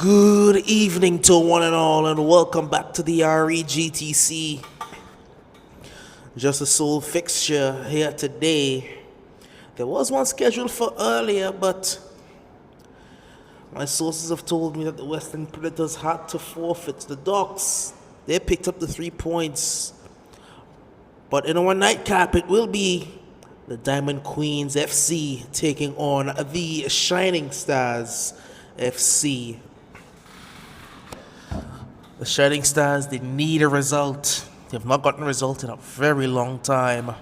Good evening to one and all, and welcome back to the REGTC. Just a sole fixture here today. There was one scheduled for earlier, but my sources have told me that the Western Predators had to forfeit. The Dogs, they picked up the 3 points. But in our nightcap, it will be the Diamond Queens FC taking on the Shining Stars FC. The Shining Stars, they need a result. They have not gotten a result in a very long time.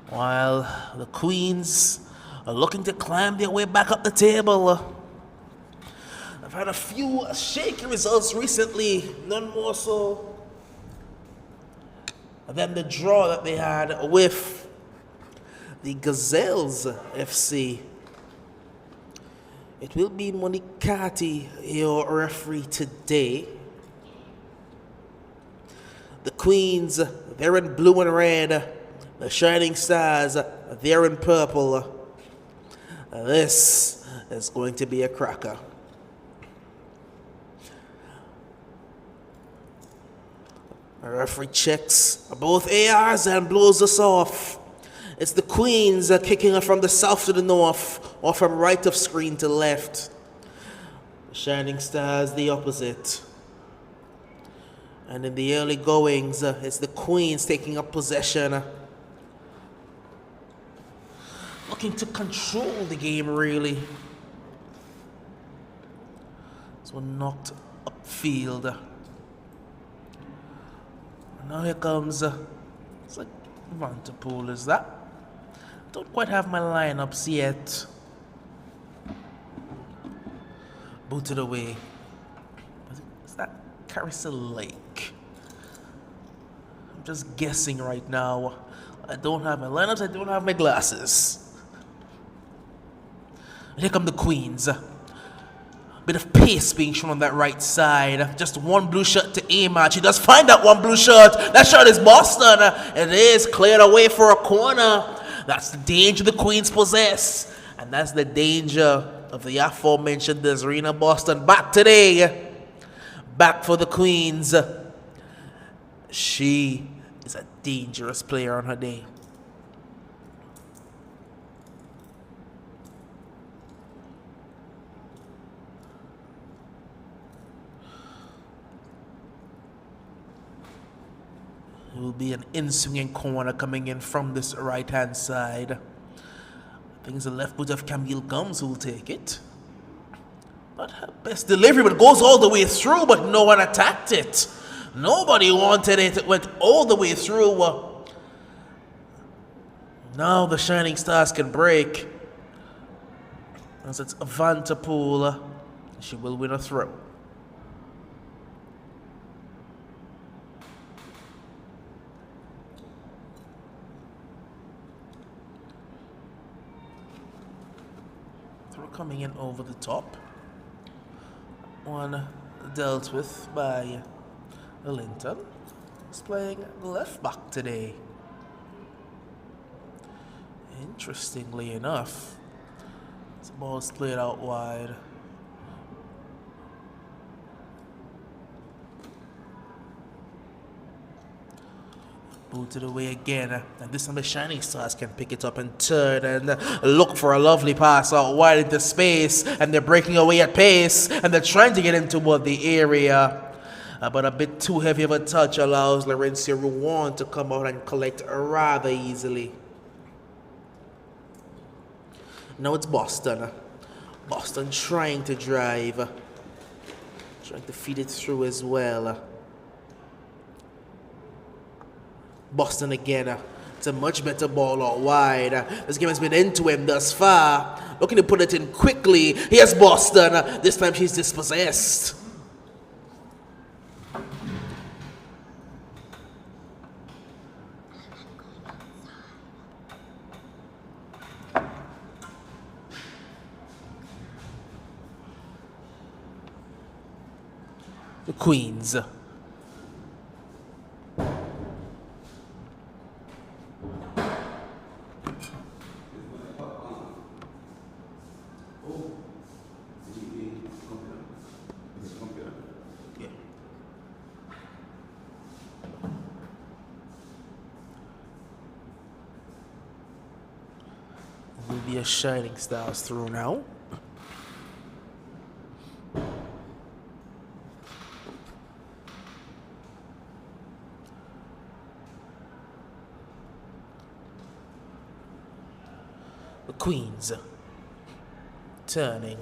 While the Queens are looking to climb their way back up the table. I've had a few shaky results recently, none more so than the draw that they had with the Gazelles FC. It will be Monicati, your referee today. The Queens, they're in blue and red. The Shining Stars, they're in purple. This is going to be a cracker. The referee checks both ARs and blows us off. It's the Queens kicking her from the south to the north, or from right of screen to left. The Shining Stars, the opposite. And in the early goings, it's the Queens taking up possession. Looking to control the game, really. This one knocked upfield. And now here comes, it's like Vanderpool, is that? Don't quite have my lineups yet. Booted away. Is that Carousel Lake? I'm just guessing right now. I don't have my lineups, I don't have my glasses. And here come the Queens. Bit of pace being shown on that right side. Just one blue shirt to aim at. She does find that one blue shirt. That shirt is Boston. It is cleared away for a corner. That's the danger the Queens possess. And that's the danger of the aforementioned Desirina Boston. Back today. Back for the Queens. She is a dangerous player on her day. It will be an in-swinging corner coming in from this right-hand side. I think it's the left boot of Camille Gums who will take it. Not her best delivery, but it goes all the way through, but no one attacked it. Nobody wanted it. It went all the way through. Now the Shining Stars can break. As it's Vanderpool. She will win a throw. Coming in over the top. One dealt with by Linton. He's playing left back today. Interestingly enough, the ball's played out wide. Booted away again, and this time the Shining Stars can pick it up and turn and look for a lovely pass out wide into space, and they're breaking away at pace, and they're trying to get in toward the area, but a bit too heavy of a touch allows Laurencia Rouen to come out and collect rather easily. Now it's Boston. Boston trying to drive, trying to feed it through as well. Boston again. It's a much better ball out wide. This game has been into him thus far. Looking to put it in quickly. Here's Boston. This time she's dispossessed. The Queens. be a Shining Stars through now. The Queens turning,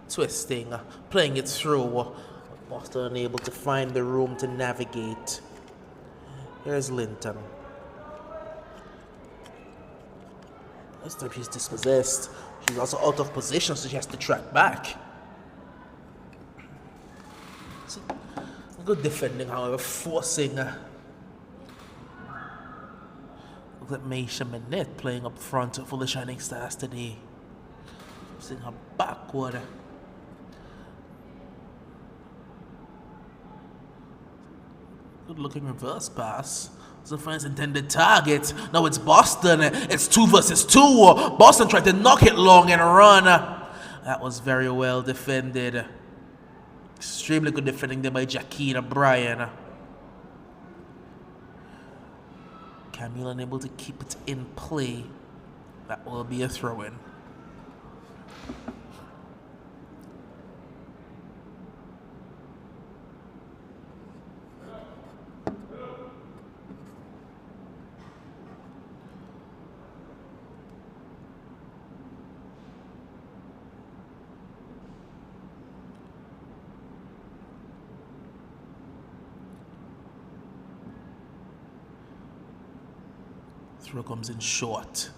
twisting, playing it through. Boston unable to find the room to navigate. Here's Linton. This time she's dispossessed. She's also out of position, so she has to track back. So, good defending, however, forcing. Look at Maisha Minette playing up front for the Shining Stars today. Forcing her backward. Good looking reverse pass. Doesn't find its intended target. Now it's Boston. It's 2 versus 2. Boston tried to knock it long and run. That was very well defended. Extremely good defending there by Jacqueline O'Brien. Camille unable to keep it in play. That will be a throw-in. Throw comes in short.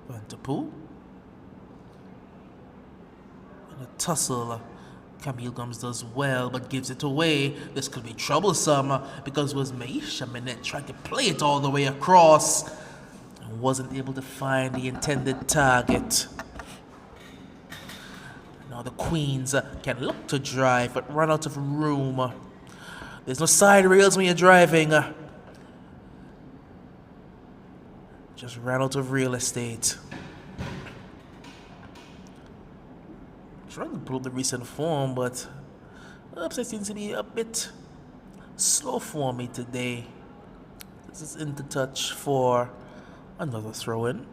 Vanderpool. And a tussle. Camille Gums does well, but gives it away. This could be troublesome because it was Maisha Minette trying to play it all the way across and wasn't able to find the intended target. Now the Queens can look to drive, but run out of room. There's no side rails when you're driving. Just ran out of real estate. Trying to pull up the recent form, but upset seems to be a bit slow for me today. This is into touch for another throw-in.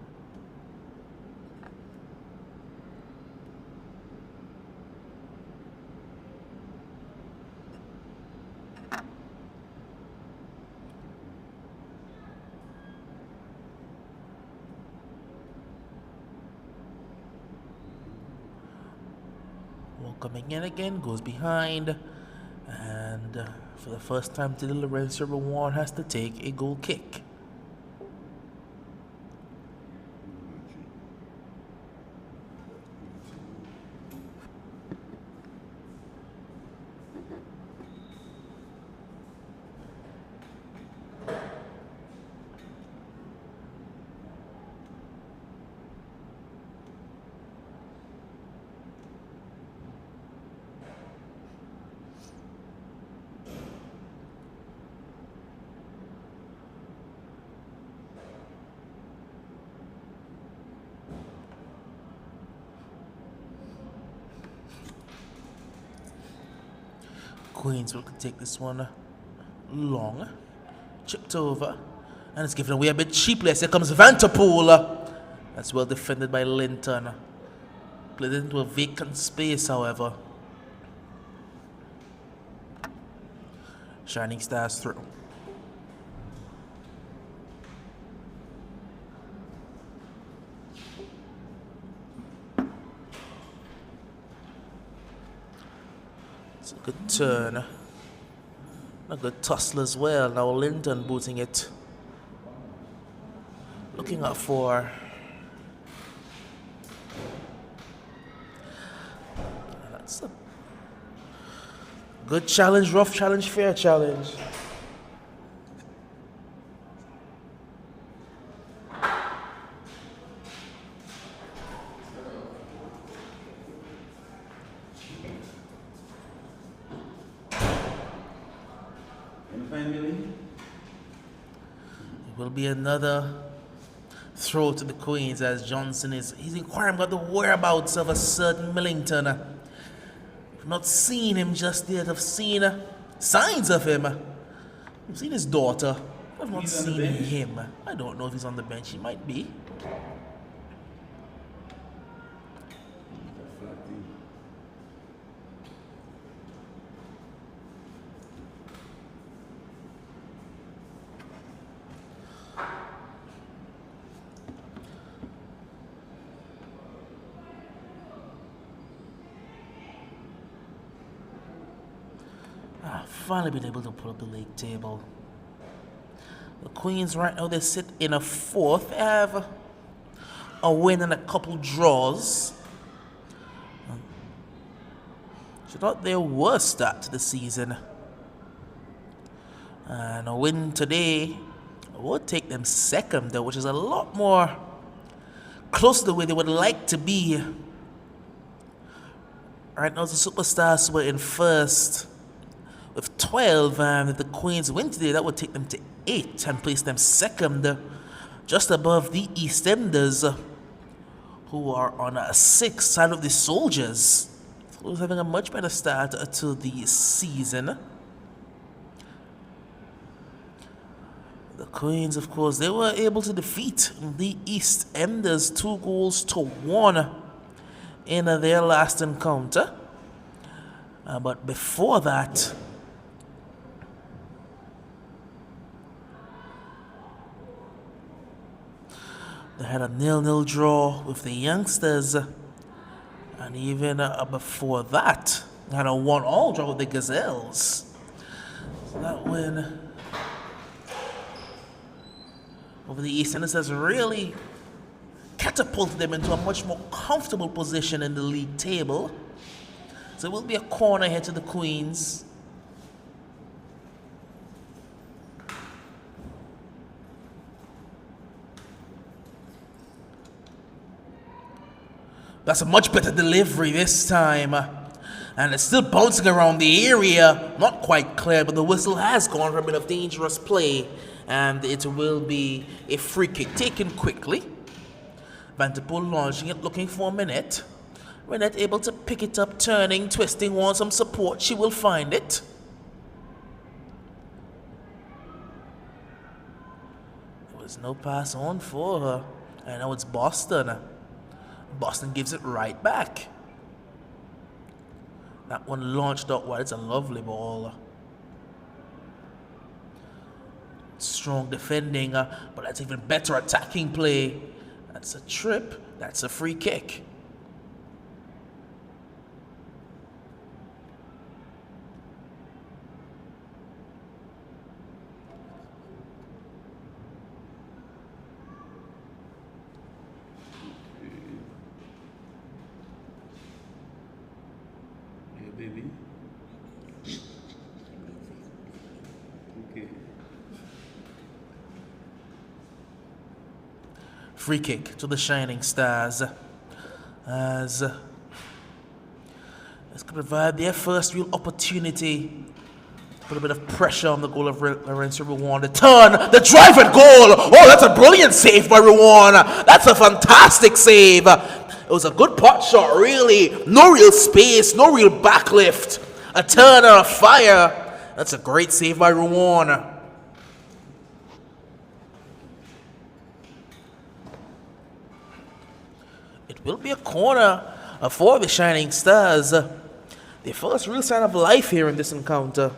Coming in again, goes behind, and for the first time today, Lorenzo Warren has to take a goal kick. Queens will take this one long, chipped over, and it's given away a bit cheaply as here comes Vanderpool. That's well defended by Linton. Played it into a vacant space, however. Shining Stars through. It's a good turn. A good tussle as well. Now Linton booting it. Looking up for. That's a good challenge, rough challenge, fair challenge. It will be another throw to the Queens as Johnson he's inquiring about the whereabouts of a certain Millington. I've not seen him just yet. I've seen signs of him. I've seen his daughter. I've not seen him. I don't know if he's on the bench. He might be. Finally been able to pull up the league table. The Queens right now, they sit in a 4th. They have a win and a couple draws. So not their worst start to the season. And a win today would take them 2nd, though, which is a lot more close to the way they would like to be. Right now, the Superstars were in 1st with 12, and if the Queens win today, that would take them to 8 and place them 2nd, just above the EastEnders, who are on a 6th side of the Soldiers, who's having a much better start to the season. The Queens, of course, they were able to defeat the EastEnders 2-1 in their last encounter. But before that, they had a 0-0 draw with the Youngsters, and even before that, they had a 1-1 draw with the Gazelles. So that win over the EastEnders has really catapulted them into a much more comfortable position in the league table. So it will be a corner here to the Queens. That's a much better delivery this time. And it's still bouncing around the area. Not quite clear, but the whistle has gone for a bit of dangerous play. And it will be a free kick taken quickly. Vanderpool launching it, looking for a Minette. Minette able to pick it up, turning, twisting, wants some support. She will find it. There was no pass on for her. And now it's Boston. Boston gives it right back. That one launched out wide. It's a lovely ball. Strong defending, but that's even better attacking play. That's a trip. That's a free kick. Baby. Okay. Free kick to the Shining Stars, as this could provide their first real opportunity. Put a bit of pressure on the goal of Lorenzo Ruan. The turn, the drive and goal. Oh, that's a brilliant save by Ruan. That's a fantastic save. It was a good pot shot, really. No real space, no real backlift. A turn and a fire. That's a great save by Ruan. It will be a corner for the Shining Stars. The first real sign of life here in this encounter.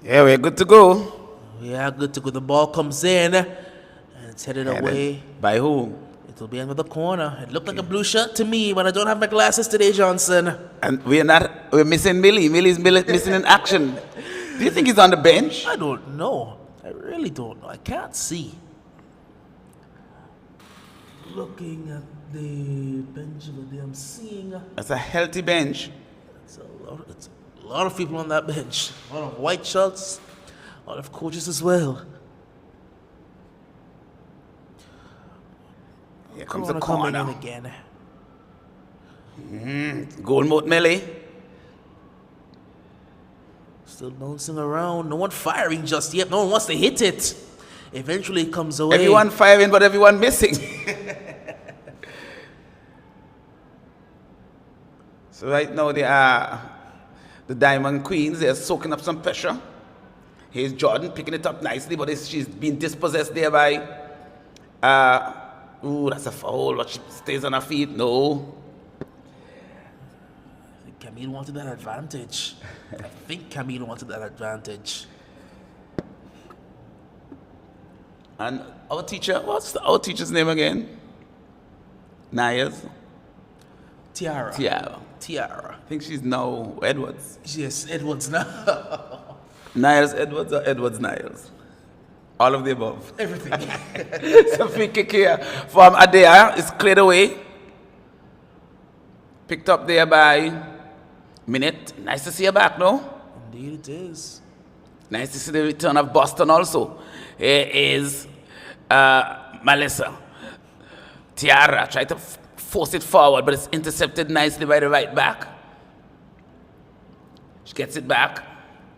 Yeah, we're good to go. Yeah, good to go. The ball comes in and it's headed away. By who? It'll be another corner. It looked like a blue shirt to me, but I don't have my glasses today, Johnson. And we're missing Millie. Millie's missing in action. Do you think he's on the bench? I don't know. I really don't know. I can't see. Looking at the bench over there, I'm seeing That's a healthy bench. it's a lot of people on that bench. A lot of white shirts, a lot of coaches as well. Here comes the coming corner. in again. Goalmouth Millie. Still bouncing around. No one firing just yet. No one wants to hit it. Eventually it comes away. Everyone firing, but everyone missing. So right now they are the Diamond Queens. They're soaking up some pressure. Here's Jordan picking it up nicely, but she's been dispossessed there by. Ooh, that's a foul. But she stays on her feet. No. Camille wanted that advantage. I think Camille wanted that advantage. And our teacher, what's our teacher's name again? Nayas? Tiara. I think she's now Edwards. Yes, Edwards now. Niles Edwards or Edwards Niles? All of the above. Everything. It's a free kick here from Adea. It's cleared away. Picked up there by Minute. Nice to see her back, no? Indeed it is. Nice to see the return of Boston also. Here is Melissa. Tiara tried to force it forward, but it's intercepted nicely by the right back. She gets it back,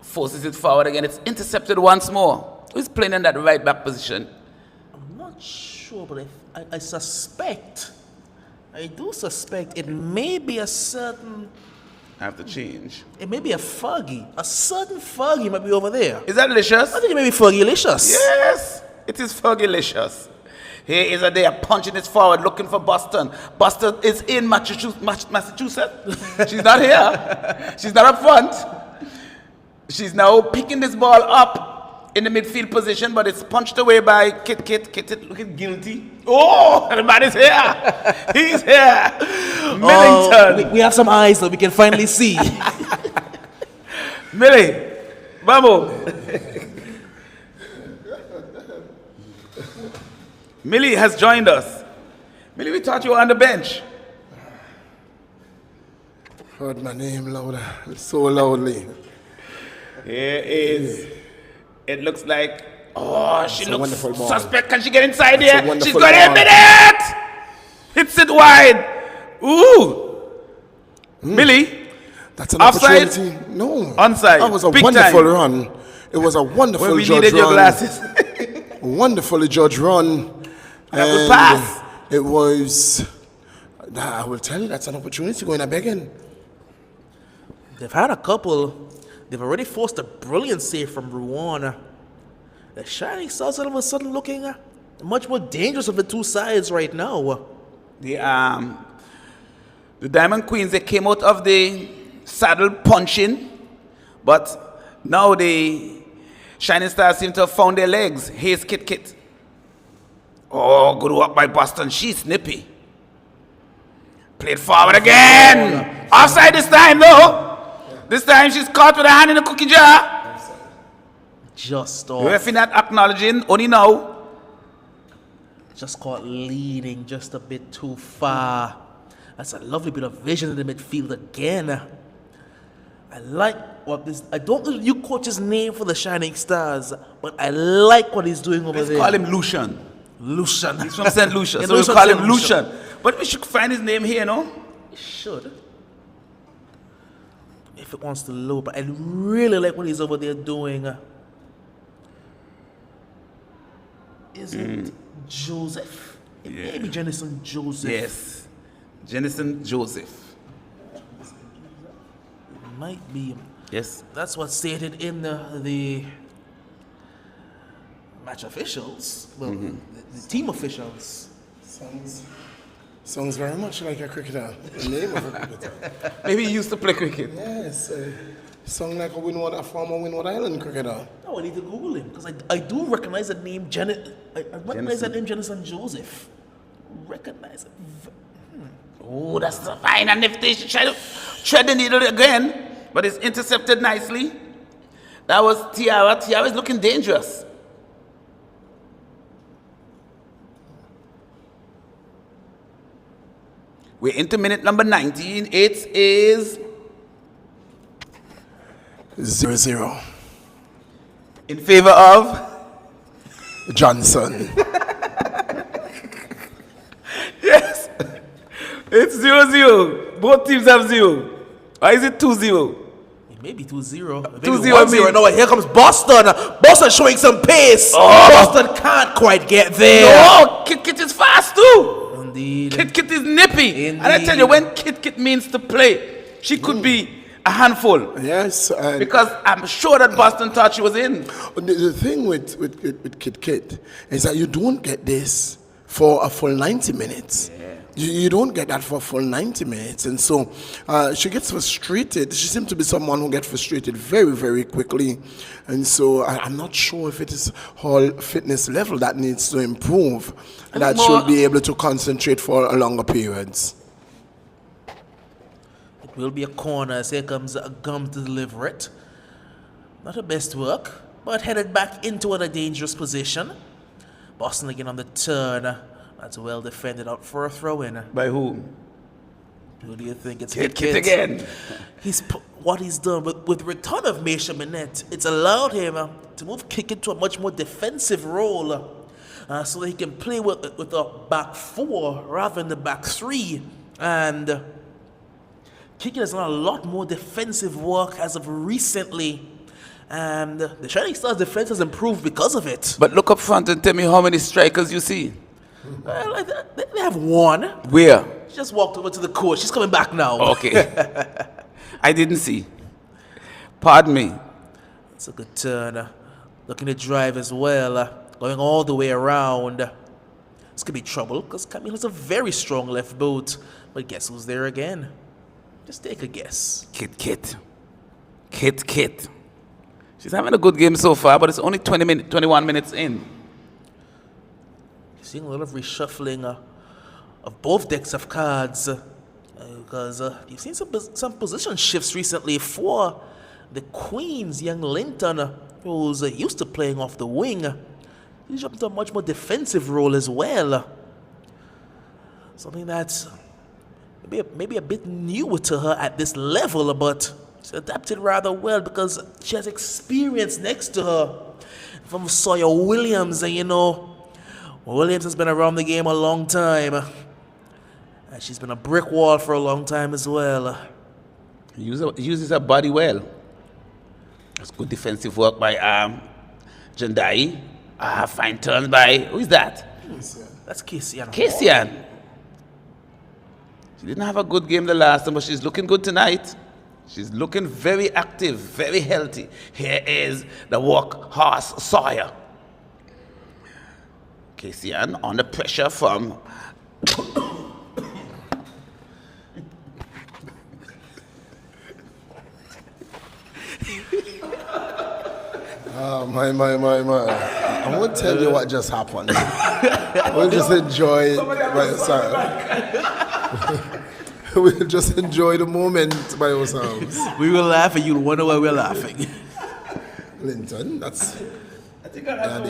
forces it forward again. It's intercepted once more. Who's playing in that right back position? I'm not sure, but I do suspect it may be a certain... I have to change. It may be a Fergie. A certain Fergie might be over there. Is that delicious? I think it may be Fergie-licious. Yes, it is Fergalicious. Here is a day punching it forward, looking for Boston. Boston is in Massachusetts. She's not here. She's not up front. She's now picking this ball up in the midfield position, but it's punched away by Kit. Kit looking guilty. Oh, the man is here. He's here. Millington. We have some eyes that we can finally see. Millie, vamos. Millie has joined us. Millie, we thought you were on the bench. Heard my name louder, so loudly. Here is, it looks like, oh, she a looks wonderful ball. suspect. Can she get inside It's a here? wonderful She's got a ball. minute! Hits it wide. Ooh. Millie, That's an offside? opportunity. No. Onside. That was a Big wonderful time. run. It was a wonderful when we judge needed run. your glasses. Wonderfully judged run. And a good pass. It was, I will tell you, that's an opportunity going a begging. They've had a couple. They've already forced a brilliant save from Rouen. The Shining Stars all of a sudden looking much more dangerous of the two sides right now. The Diamond Queens, they came out of the saddle punching, but now the Shining Stars seem to have found their legs. Here's Kit. Oh, good work by Boston. She's snippy. Played forward again. Offside this time, though. This time she's caught with her hand in the cookie jar. Just Ref off. not acknowledging, only now. Just caught leading just a bit too far. That's a lovely bit of vision in the midfield again. I like what this... I don't know you coach's name for the Shining Stars, but I like what he's doing over Let's there. call him Lucian. Lucian. He's from St. Lucia, Yeah, so we'll Lucian, call him St. Lucian. But we should find his name here, no? It should. If it wants to load, but I really like what he's over there doing. Is it Joseph? It may be Jennison Joseph. Yes. Jennison Joseph. It might be. Yes. That's what's stated in the match officials. Well, the team officials. Sounds very much like a cricketer. The name of a cricketer. Maybe he used to play cricket. Yes. Sound like a former Windward Island cricketer. Oh, I need to Google him because I do recognize the name I recognize that name Jennison Joseph. Recognize it. Oh, that's fine and nifty. She tried to tread the needle again, but it's intercepted nicely. That was Tiara. Tiara is looking dangerous. We're into minute number 19. It is 0-0. in favor of Johnson. It's 0-0. Both teams have 0. Or is it 2-0? Maybe 2-0. Maybe 2-0 1-0. means- No, here comes Boston. Boston showing some pace. Boston can't quite get there. No, Kit Kit is fast too. Indeed. Kit Kit is nippy. And I Indeed. tell you, when Kit Kit means to play, she could be a handful. Yes, and Because I'm sure that Boston thought she was in. the thing with Kit Kit is that you don't get this for a full 90 minutes. You don't get that for a full 90 minutes. And so she gets frustrated. She seems to be someone who gets frustrated very, very quickly. And so I'm not sure if it is her fitness level that needs to improve, that she'll be able to concentrate for a longer periods. It will be a corner as here comes a Gum to deliver it. Not her best work, but headed back into a dangerous position. Boston again on the turn. That's well defended out for a throw in. By who? Who do you think? It's Kit Kit again. What he's done with the return of Misha Minette, it's allowed him to move Kick into a much more defensive role, so that he can play with a back four rather than the back three. And Kick has done a lot more defensive work as of recently. And the Shining Stars defense has improved because of it. But look up front and tell me how many strikers you see. Well, they have one. Where? She just walked over to the court. She's coming back now. Okay. I didn't see. Pardon me. It's a good turn. Looking to drive as well. Going all the way around. This could be trouble because Camille has a very strong left boot. But guess who's there again? Just take a guess. Kit Kit. Kit Kit. She's having a good game so far, but it's only 21 minutes in. Seeing a lot of reshuffling of both decks of cards. Because you've seen some position shifts recently for the Queens, young Linton, who's used to playing off the wing. He's jumped into a much more defensive role as well. Something that's maybe a bit newer to her at this level, but she's adapted rather well because she has experience next to her from Sawyer Williams. And you know, Williams has been around the game a long time. And she's been a brick wall for a long time as well. Uses her body well. That's good defensive work by Jandai. Fine turns by, who is that? That's Kasian. Kasian. She didn't have a good game the last time, but she's looking good tonight. She's looking very active, very healthy. Here is the workhorse Sawyer. Kasian under pressure from My. I won't tell you what just happened. We'll just enjoy by yourself. We'll just enjoy the moment by ourselves. We will laugh and you'll wonder why we're laughing. Linton, that's... I think I have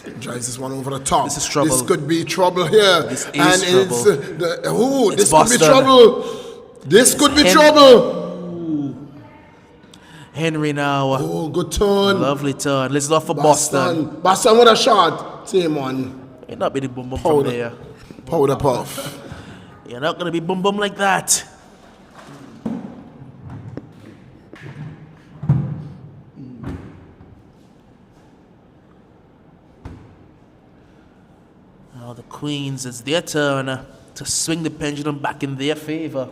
to drives this one over the top. This is trouble. This could be trouble here. This is and trouble. This Boston. could be trouble. This could be trouble. Henry now. Oh, good turn. Lovely turn. Let's off for Boston. Boston with a shot. Team on. You're not be the boom boom from there. Powder puff. You're not going to be boom boom like that. Now the Queens, it's their turn to swing the pendulum back in their favor.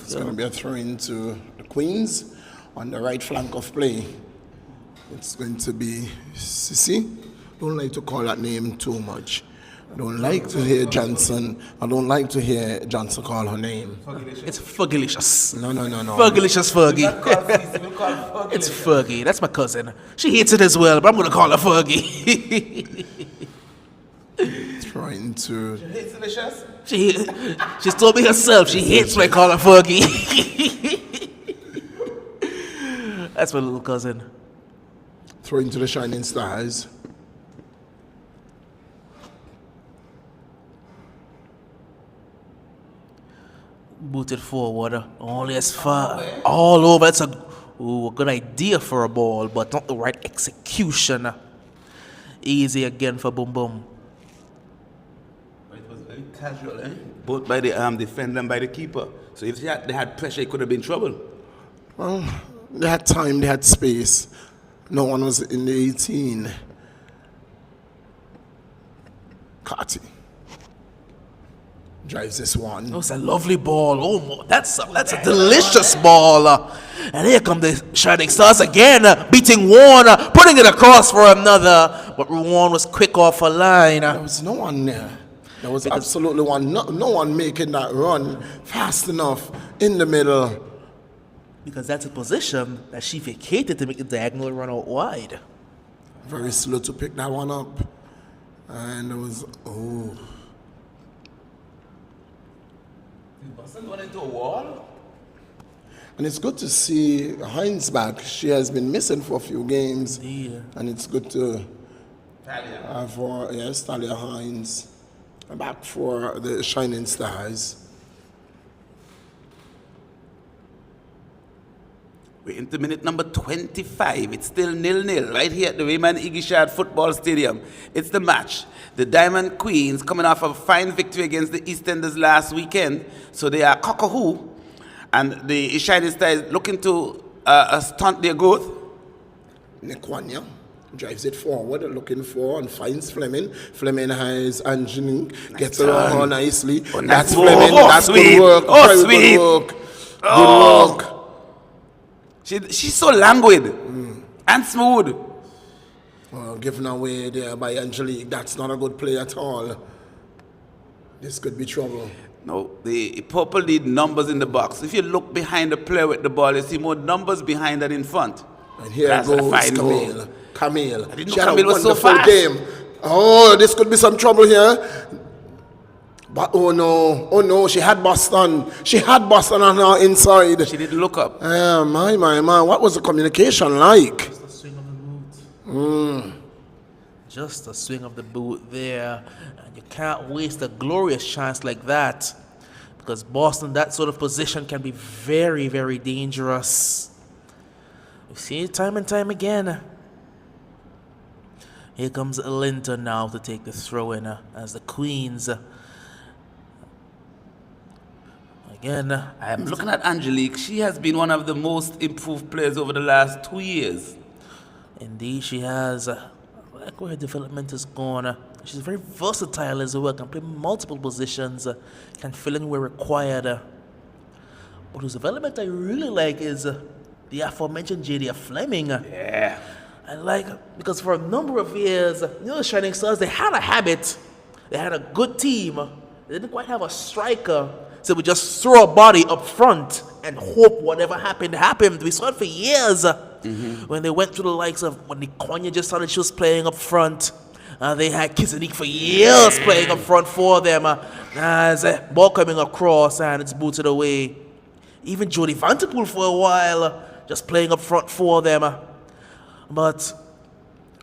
It's going to be a throw into the Queens on the right flank of play. It's going to be Sissy. Don't like to call that name too much. I don't like to hear Johnson. I don't like to hear Johnson call her name. It's Fergalicious. No. Fergalicious Fergie. It's Fergie. That's my cousin. She hates it as well, but I'm going to call her Fergie. Trying to... She's told me herself she hates when I call her Fergie. That's my little cousin. Throw into the Shining Stars. Booted forward, only as far, all over. That's a good idea for a ball, but not the right execution. Easy again for Boom Boom. It was very casual, both by the defender and by the keeper. So if they had pressure, it could have been trouble. Well, they had time, they had space. No one was in the 18. Carty drives this one. That was a lovely ball. Oh, that's a delicious ball. And here come the Shining Stars again, beating one, putting it across for another. But Ruan was quick off a line. There was no one there. There was absolutely no one making that run fast enough in the middle. Because that's a position that she vacated to make the diagonal run out wide. Very slow to pick that one up. And it was, Boston went into a wall. And it's good to see Hines back. She has been missing for a few games. Yeah. And it's good to Talia. Talia Hines back for the Shining Stars. We're into minute number 25. It's still 0-0 right here at the Raymond Igishad Football Stadium. It's the match. The Diamond Queens coming off a fine victory against the EastEnders last weekend. So they are cockahoo. And the Shining Stars looking to stunt their growth. Nekwanya drives it forward, looking for and finds Fleming. Fleming has Angelique, gets around her nicely. That's Fleming. That's sweet. Good work. Oh, Very sweet. Good work. Oh. Good work. She's so languid and smooth. Well, given away there by Angelique, that's not a good play at all. This could be trouble. No, the purple need numbers in the box. If you look behind the player with the ball, you see more numbers behind than in front. And here That's goes a fine Camille. goal. Camille. I didn't know She had Camille a was so wonderful fast. game. Oh, this could be some trouble here. But oh no, she had Boston. She had Boston on her inside. She didn't look up. My, what was the communication like? Just a swing of the boot. Just a swing of the boot there. And you can't waste a glorious chance like that. Because Boston, that sort of position can be very, very dangerous. We've seen it time and time again. Here comes Linton now to take the throw in as the Queens. Again, I'm looking at Angelique. She has been one of the most improved players over the last 2 years. indeed she has. I like where her development has gone. She's very versatile as well, can play multiple positions, can fill in where required. But whose development I really like is the aforementioned Jadia Fleming. Yeah. I like, because for a number of years, the Shining Stars, they had a habit. They had a good team. They didn't quite have a striker. So we just throw a body up front and hope whatever happened. We saw it for years. When they went through the likes of, when Konya just started, she was playing up front. They had Kizanique for years playing up front for them. As a ball coming across and it's booted away. Even Jodie Vanterpool for a while, just playing up front for them. But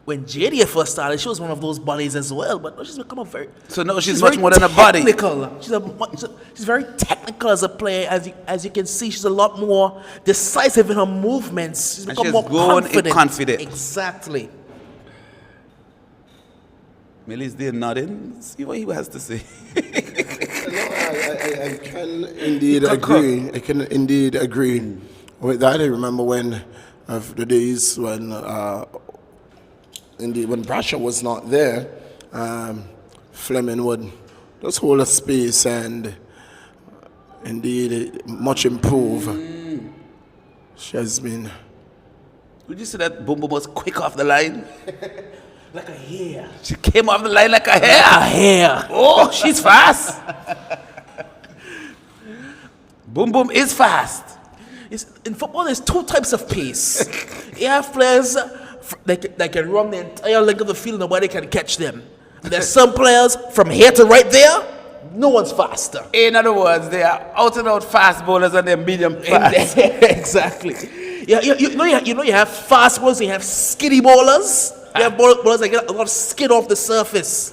when Jadia first started, she was one of those bodies as well. But now she's become a very... So now she's much more than a body. Technical. She's very technical as a player. As you can see, she's a lot more decisive in her movements. She's become more confident. Exactly. Millie's there nodding. See what he has to say. I can indeed agree. I can indeed agree with that. I remember when, of the days when, indeed, when Brasher was not there, Fleming would just hold a space and, indeed, much improve. She has been. Would you say that Boom Boom was quick off the line? Like a hare. She came off the line like a hare. A hare. Oh, she's fast. Boom Boom is fast. In football, there's two types of pace. You have players that can run the entire length of the field and nobody can catch them. And there's some players from here to right there, no one's faster. In other words, they are out and out fast bowlers and they're medium fast. Exactly. You have fast bowlers, you have skinny bowlers. You have bowlers that get a lot of skin off the surface.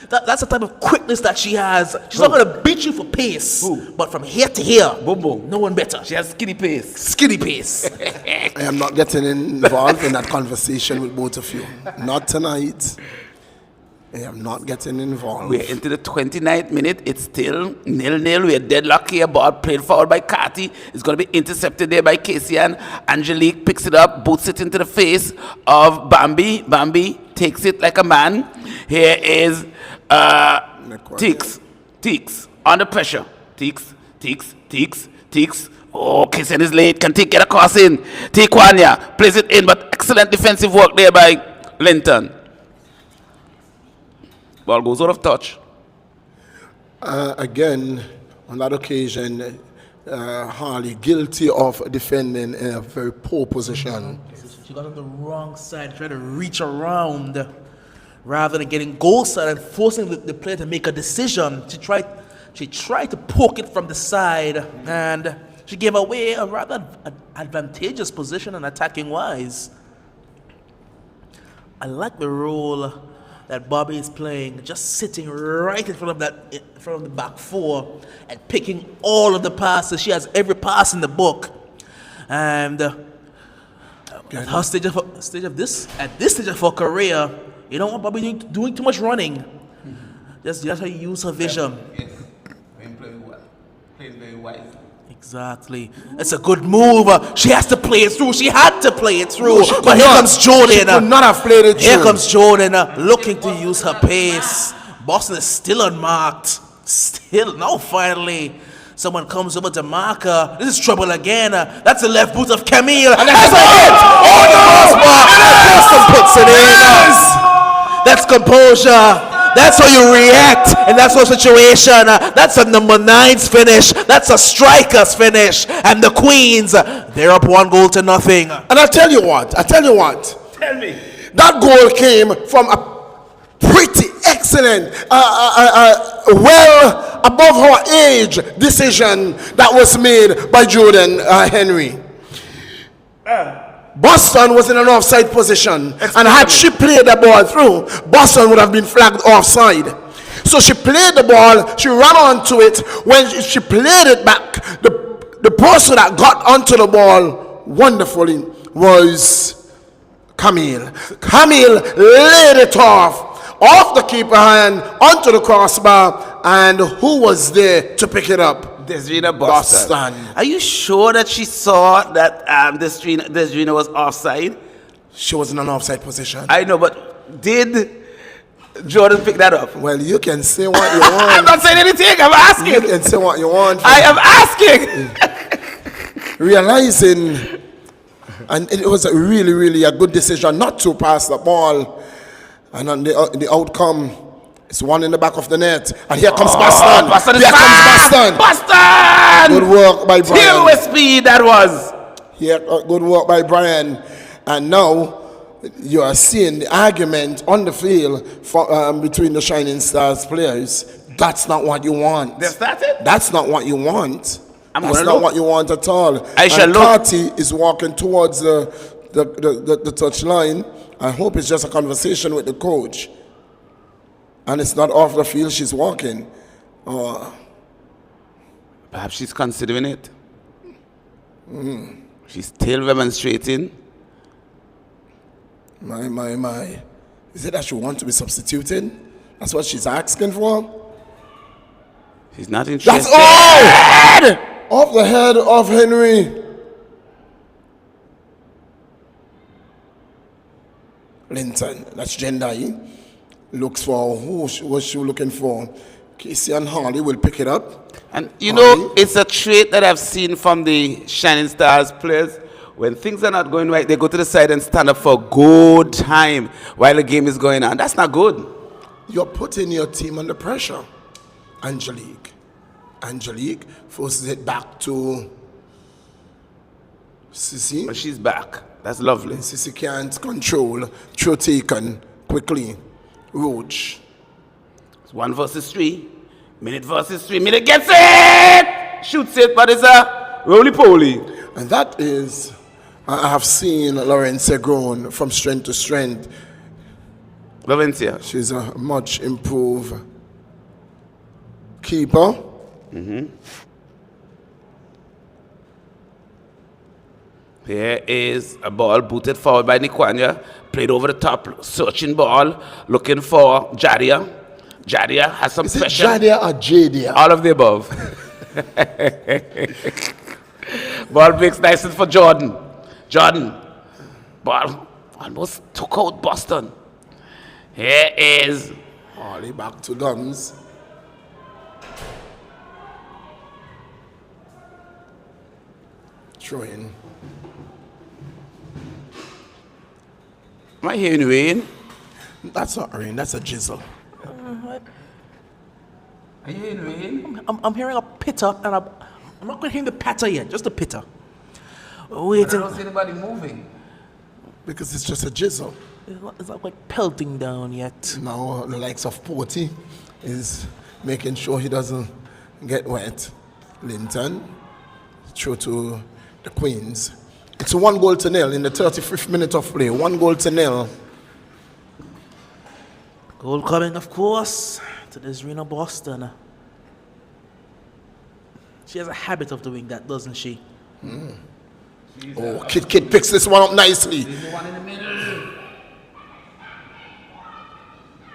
That's the type of quickness that she has. She's not going to beat you for pace. But from here to here, Boom Boom, no one better. she has skinny pace. Skinny pace. I am not getting involved in that conversation with both of you. Not tonight. I am not getting involved. We're into the 29th minute. It's still 0-0. We're deadlock here. Ball played forward by Carty. It's going to be intercepted there by Casey, and Angelique picks it up, boots it into the face of Bambi. Bambi takes it like a man. Here is Teeks under pressure. Teeks. Oh, Casey is late. Can Teek get a cross in? Teekwanya plays it in, but excellent defensive work there by Linton. Ball goes out of touch. Again, on that occasion, Harley guilty of defending in a very poor position. She got on the wrong side, trying to reach around rather than getting goal side and forcing the player to make a decision. She tried to poke it from the side, and she gave away a rather advantageous position and attacking wise. I like the role that Bobby is playing, just sitting right in front of the back four and picking all of the passes. She has every pass in the book, and at this stage of her career, you don't want Bobby doing too much running. Just how you use her vision. Yes, playing well, playing very wisely. Exactly. It's a good move. She has to play it through. She had to play it through. But here comes Jordan. She could not have played it through. Here comes Jordan looking to use her pace. Boston is still unmarked. Now finally, someone comes over to mark her. This is trouble again. That's the left boot of Camille. And that's a hit! Oh, the crossbar! Boston puts it in. That's composure. That's how you react in that sort of situation. That's a number 9's finish. That's a striker's finish. And the Queens, they're up 1-0. And I tell you what. Tell me. That goal came from a pretty excellent, well above her age decision that was made by Jordan Henry. Boston was in an offside position, and had she played the ball through, Boston would have been flagged offside. So she played the ball, she ran onto it. When she played it back, the person that got onto the ball wonderfully was Camille. Camille laid it off the keeper hand, onto the crossbar, and who was there to pick it up? Desiree Boston. Are you sure that she saw that Desiree was offside? She was in an offside position. I know, but did Jordan pick that up? Well, you can say what you want. I'm not saying anything. I'm asking. You can say what you want. I am asking. Realizing, and it was a really a good decision not to pass the ball, and on the outcome. It's one in the back of the net. And here comes Boston. Boston! Good work by Brian. Till with speed that was. Here, good work by Brian. And now you are seeing the argument on the field between the Shining Stars players. That's not what you want. That's it? That's not what you want. That's not what you want at all. Carty is walking towards the touch line. I hope it's just a conversation with the coach. And it's not off the field she's walking. Perhaps she's considering it. She's still demonstrating. My. Is it that she wants to be substituted? That's what she's asking for? She's not interested. That's all! Off the head of Henry. Linton, that's Jendai. Looks for who was she looking for? Casey and Harley will pick it up. And you know, it's a trait that I've seen from the Shining Stars players. When things are not going right, they go to the side and stand up for a good time while the game is going on. That's not good. You're putting your team under pressure. Angelique forces it back to Sissy. But she's back. That's lovely. And Sissy can't control. Throw taken quickly. Roach. It's 1 versus 3. Minute versus 3. Minute gets it! Shoots it, but it's a roly-poly. And that is, I have seen Laurencia grown from strength to strength. Laurencia. She's a much improved keeper. Here is a ball booted forward by Nikwanya. Played over the top, searching ball, looking for Jadia. Jadia has some Is it pressure. Jadia or Jadia? All of the above. Ball breaks nicely for Jordan. Jordan. Ball almost took out Boston. Here is Harley back to Gums. Throw in. Am I hearing rain? That's not rain, that's a drizzle. Are you hearing rain? I'm hearing a pitter, and I'm not going to hear the patter yet, just a pitter. I Waiting. don't see anybody moving. Because it's just a drizzle. It's not quite pelting down yet. Now the likes of Porty is making sure he doesn't get wet. Linton through to the Queens. It's 1-0 in the 35th minute of play. 1-0. Goal coming, of course, to this Rena Boston. She has a habit of doing that, doesn't she? Oh, Kid picks this one up nicely. There's the one in the middle.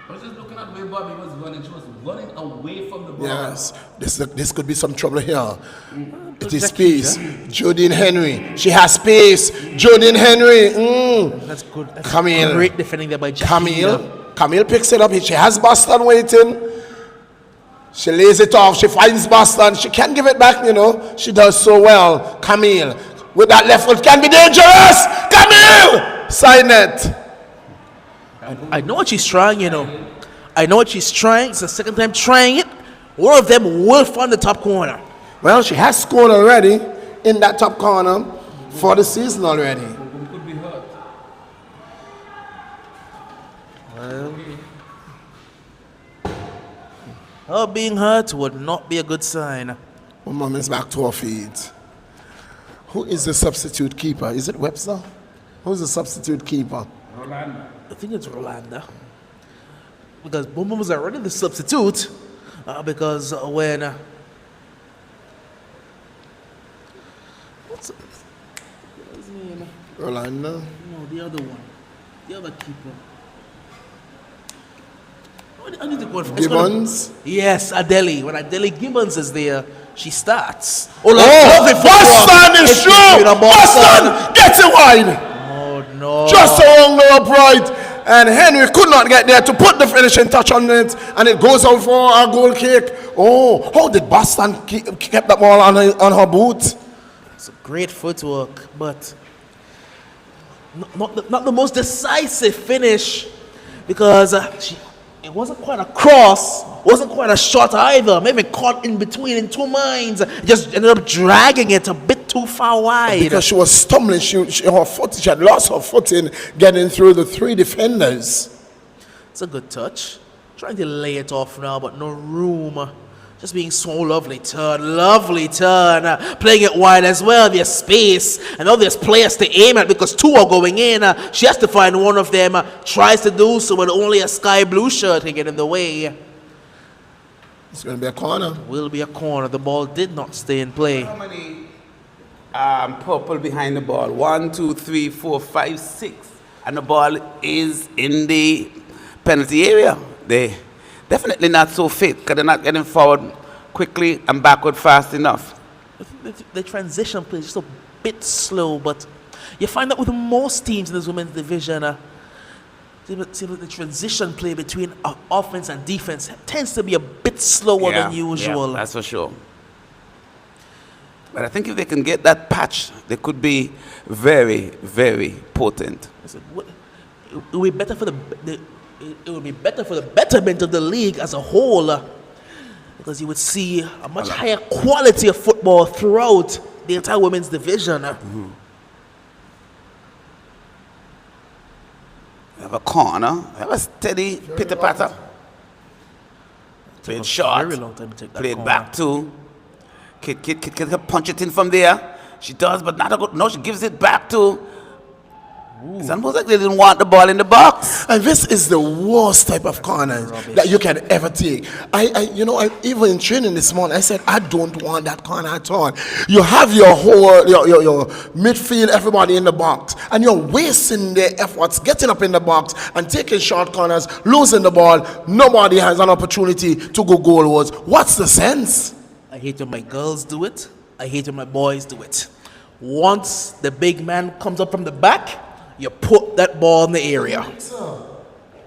I was just looking at where Bobby was running. She was running away from the ball. Yes, this could be some trouble here. It is space. Jodine Henry. She has space. Jodine Henry. That's good. That's Camille. great defending there by Jackie. Camille picks it up. She has Boston waiting. She lays it off. She finds Boston. She can give it back, you know. She does so well. Camille with that left foot can be dangerous. Camille! Side net. I know what she's trying, you know. I know what she's trying. It's the second time trying it. One of them will find the top corner. Well, she has scored already in that top corner for the season already. Could be hurt. Her being hurt would not be a good sign. Mom is back to her feet. Who is the substitute keeper? Is it Webster? Who's the substitute keeper? Rolanda. I think it's Rolanda. Because Boom was already the substitute. Because when... what's his name? Rolanda. No, the other one. The other keeper. I need to go for Gibbons. Yes, Adele. When Adele Gibbons is there, she starts. Oh, Boston is true. Boston gets it wide. Oh, no. Just along the upright. And Henry could not get there to put the finishing touch on it. And it goes out for a goal kick. Oh, how did Boston keep that ball on her boot? It's a great footwork, but not the most decisive finish. Because it wasn't quite a cross, wasn't quite a shot either. Maybe caught in between in two minds. Just ended up dragging it a bit too far wide. Because she was stumbling, she had lost her footing getting through the three defenders. It's a good touch. Trying to lay it off now, but no room. Just being so lovely turn. Playing it wide as well. There's space. And now there's players to aim at because two are going in. She has to find one of them. Tries to do so, but only a sky blue shirt can get in the way. It's going to be a corner. Will be a corner. The ball did not stay in play. How many purple behind the ball? 1, 2, 3, 4, 5, 6. And the ball is in the penalty area. They definitely not so fit because they're not getting forward quickly and backward fast enough. I think the transition play is just a bit slow, but you find that with most teams in this women's division, the transition play between offense and defense tends to be a bit slower than usual. Yeah, that's for sure. But I think if they can get that patch, they could be very, very potent. It would be better for it would be better for the betterment of the league as a whole, because you would see a much higher quality of football throughout the entire women's division. We have a corner. We have a steady pitter-patter. Played short. Very long time to take that Played corner. back to. Kid can punch it in from there. She does, but not a good. No, she gives it back to It's almost like they didn't want the ball in the box. And this is the worst type of corners that you can ever take. I even in training this morning, I said, I don't want that corner at all. You have your whole, your midfield, everybody in the box, and you're wasting their efforts getting up in the box and taking short corners, losing the ball. Nobody has an opportunity to go goalwards. What's the sense? I hate when my girls do it. I hate when my boys do it. Once the big man comes up from the back, you put that ball in the area.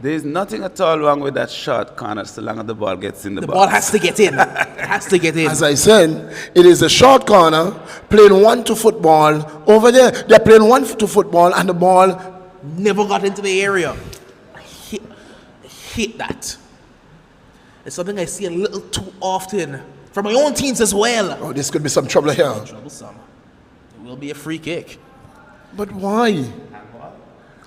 There's nothing at all wrong with that short corner so long as the ball gets in the box. The ball has to get in. It has to get in. As I said, it is a short corner, playing 1-2 football. Over there, they're playing 1-2 football, and the ball Never got into the area. I hate that. It's something I see a little too often from my own teams as well. Oh, this could be some trouble here. Troublesome. It will be a free kick. But why?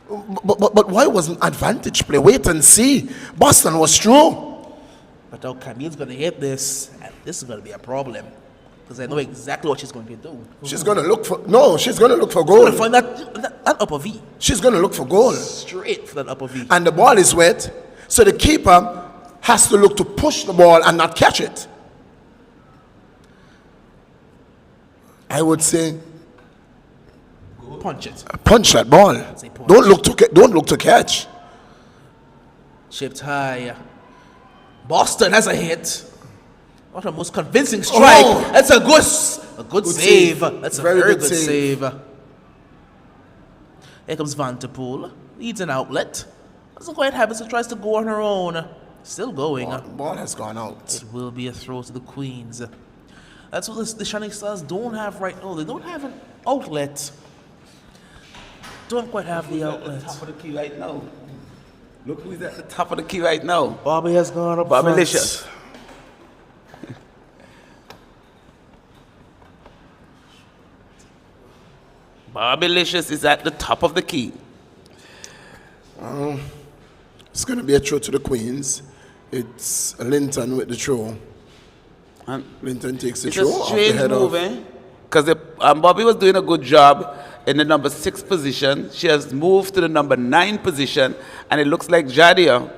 But why wasn't advantage play? Wait and see. Boston was through. But now Camille's going to hit this, and this is going to be a problem. Because I know exactly what she's going to do. She's going to look for goal. She's going to find that upper V. She's going to look for goal. Straight for that upper V. And the ball is wet, so the keeper has to look to push the ball and not catch it. I would say Punch it. punch that ball. Say punch. Don't look to catch. Chipped high. Boston has a hit. What a most convincing strike. Oh. That's a good save. save. That's a Very very good good save. save. Here comes Van der Poel. Needs an outlet. Doesn't quite have it, so tries to go on her own. Still going. Ball has gone out. It will be a throw to the Queens. That's what the Shining Stars don't have right now. They don't have an outlet. Don't quite have the outlet. Top of the key right now. Look who's at the top of the key right now. Bobby has gone up Bobby front. Licious. Bobby Licious is at the top of the key. It's going to be a throw to the Queens. It's Linton with the throw. And Linton takes the it's throw a off the strange head move, of. Because Bobby was doing a good job in the number 6 position. She has moved to the number 9 position, and it looks like Jadia,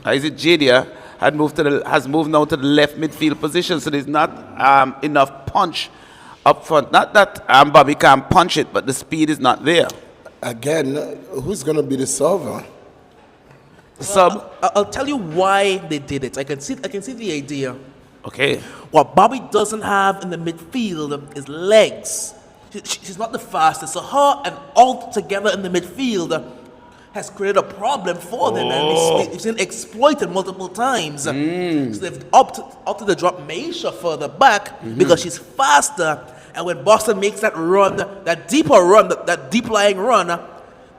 is it Jadia, has moved now to the left midfield position. So there's not enough punch up front. Not that Bobby can't punch it, but the speed is not there. Again, who's going to be the server? Sub. I'll tell you why they did it. I can see the idea. Okay. What Bobby doesn't have in the midfield is legs. She's not the fastest, so her and all together in the midfield has created a problem for them, and we've seen exploited multiple times. So they've opted to drop Maisha further back because she's faster, and when Boston makes that run, that deeper run, that deep lying run,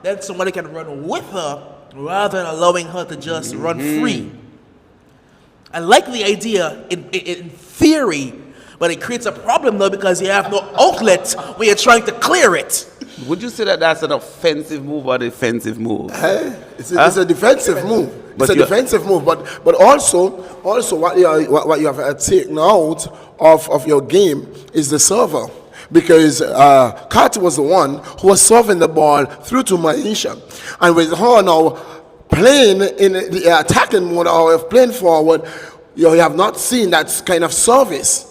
then somebody can run with her rather than allowing her to just run free. I like the idea in theory, but it creates a problem though because you have no outlet when you're trying to clear it. Would you say that that's an offensive move or a defensive move? It's a defensive move. It's a defensive move, but also what you have taken out of your game is the server, because Carter was the one who was serving the ball through to Maisha, and with her now playing in the attacking mode or playing forward, you have not seen that kind of service.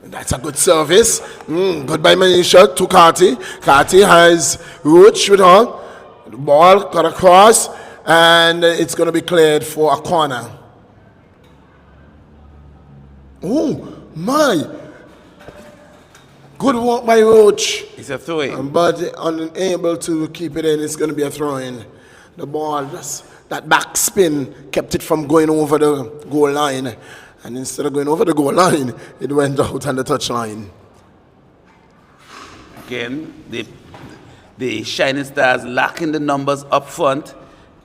That's a good service. Good by Manisha to Carty. Carty has Roach with her. The ball got across, and it's going to be cleared for a corner. Oh, my. Good work by Roach. It's a throw-in. But unable to keep it in, it's going to be a throw-in. The ball, that back spin kept it from going over the goal line. And instead of going over the goal line, it went out on the touchline. Again, the Shining Stars lacking the numbers up front.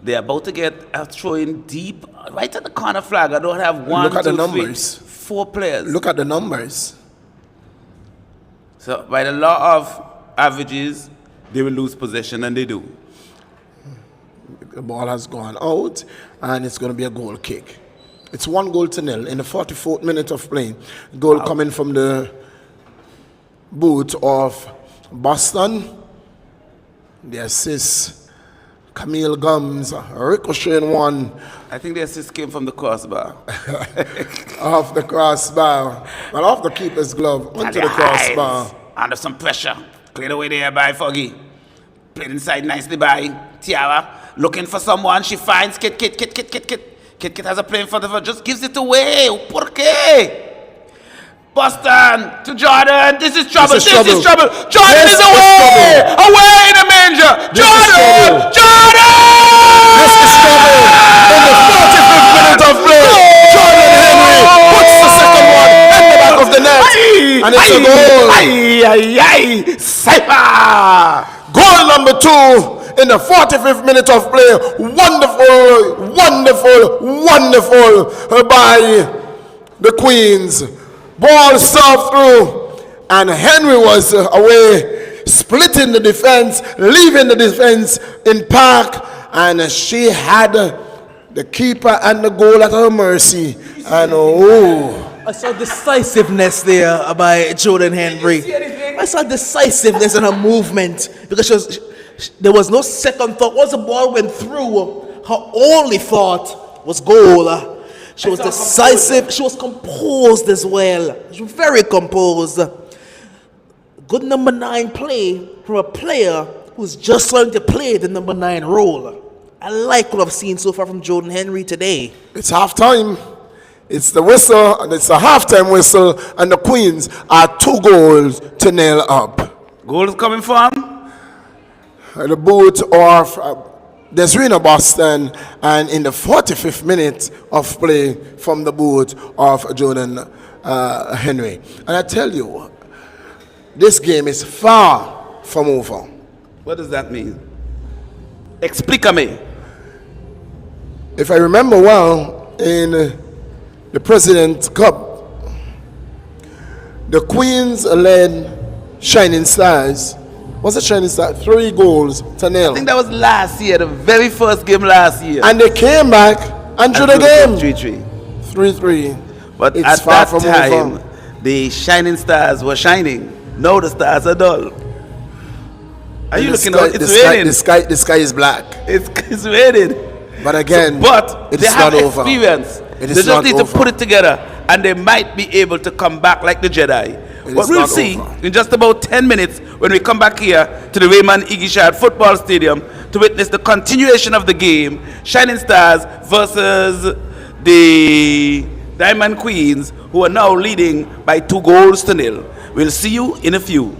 They're about to get a throw-in deep, right at the corner flag. I don't have one, Look at the 2, 3, numbers. 4 players. Look at the numbers. So by the law of averages, they will lose possession, and they do. The ball has gone out, and it's going to be a goal kick. It's 1-0 in the 44th minute of play. Goal coming from the boot of Boston. The assist, Camille Gums, ricocheting one I think the assist came from the crossbar. off the crossbar, but off the keeper's glove onto the crossbar. Under some pressure. Cleared away there by Foggy. Played inside nicely by Tiara. Looking for someone. She finds Kit. Kit has a play in front of her. Just gives it away. ¿Por qué? Boston to Jordan. This is trouble. This is trouble. Jordan is away. Away in the manger. Jordan. This is trouble. In the 45th minute of play, Jordan Henry puts the second one in the back of the net. And it's a goal. Cypher. Goal number 2 in the 45th minute of play. Wonderful by the Queens. Ball served through, and Henry was away, splitting the defense, leaving the defense in park, and she had the keeper and the goal at her mercy. And I saw decisiveness there by Jordan Henry. I saw decisiveness in her movement because there was no second thought. Once the ball went through, her only thought was goal. She was decisive. She was composed as well. She was very composed. Good number 9 play from a player who's just starting to play the number 9 role. I like what I've seen so far from Jordan Henry today. it's halftime. It's the whistle, and it's a halftime whistle, and the Queens are 2-0 up. Goal is coming from? The boot of Desiree Boston, and in the 45th minute of play from the boot of Jordan Henry. And I tell you, this game is far from over. What does that mean? Explícame. If I remember well, in the President's Cup, the Queens led Shining Stars. Was it Shining Stars? 3-0. I think that was last year, the very first game last year. And they came back and drew the game. 3-3. 3-3. But It's at far that from time, over. the shining stars were shining. Now the stars are dull. Are you looking out? It's raining. The sky is black. It's raining. But again, But it they is have not over. experience. It They is just not need over. to put it together, and they might be able to come back like the Jedi. It But is we'll not see over. in just about 10 minutes when we come back here to the Raymond Igishad Football Stadium to witness the continuation of the game, Shining Stars versus the Diamond Queens, who are now leading by 2-0. We'll see you in a few.